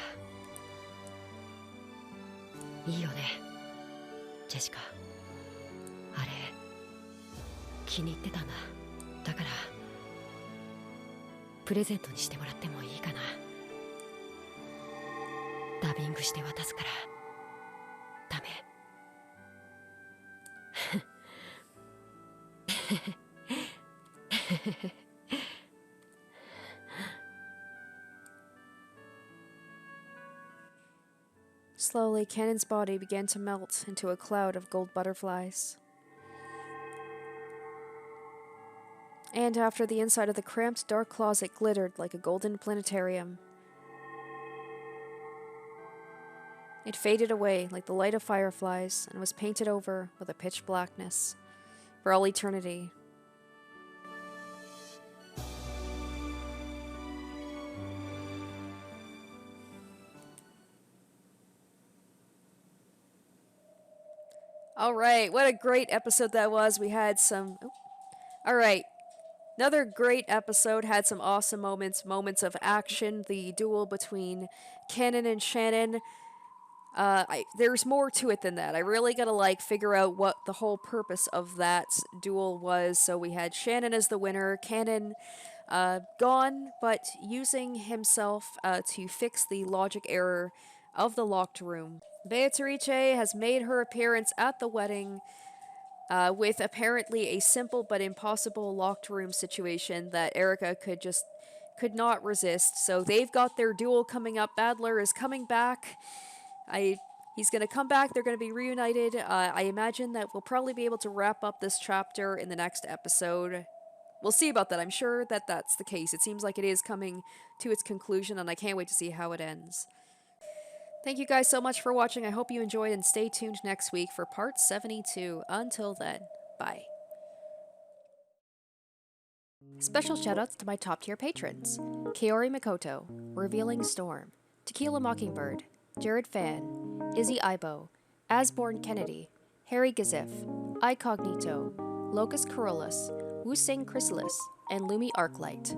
いいよね、ジェシカ。あれ気に入ってたんだ。だからプレゼントにしてもらってもいいかな。ダビングして渡すから。ダメSlowly, Kanon's body began to melt into a cloud of gold butterflies. And after the inside of the cramped, dark closet glittered like a golden planetarium. It faded away like the light of fireflies and was painted over with a pitch blackness. For all eternity. Alright, what a great episode that was. We had some... Alright. Another great episode, had some awesome moments of action, the duel between Kanon and Shannon. There's more to it than that. I really gotta figure out what the whole purpose of that duel was. So we had Shannon as the winner, Kanon gone, but using himself to fix the logic error of the locked room. Beatrice has made her appearance at the wedding. With apparently a simple but impossible locked room situation that Erika could not resist. So they've got their duel coming up. Badler is coming back. He's going to come back. They're going to be reunited. I imagine that we'll probably be able to wrap up this chapter in the next episode. We'll see about that. I'm sure that that's the case. It seems like it is coming to its conclusion, and I can't wait to see how it ends. Thank you guys so much for watching. I hope you enjoyed, and stay tuned next week for part 72. Until then, bye. Special shoutouts to my top tier patrons: Kaori Mikoto, Revealing Storm, Tequila Mockingbird, Jared Fan, Izzy Ibo, Asborn Kennedy, Harry Gazif, Icognito, Locus Corollas, Wu Sing Chrysalis, and Lumi Arclight.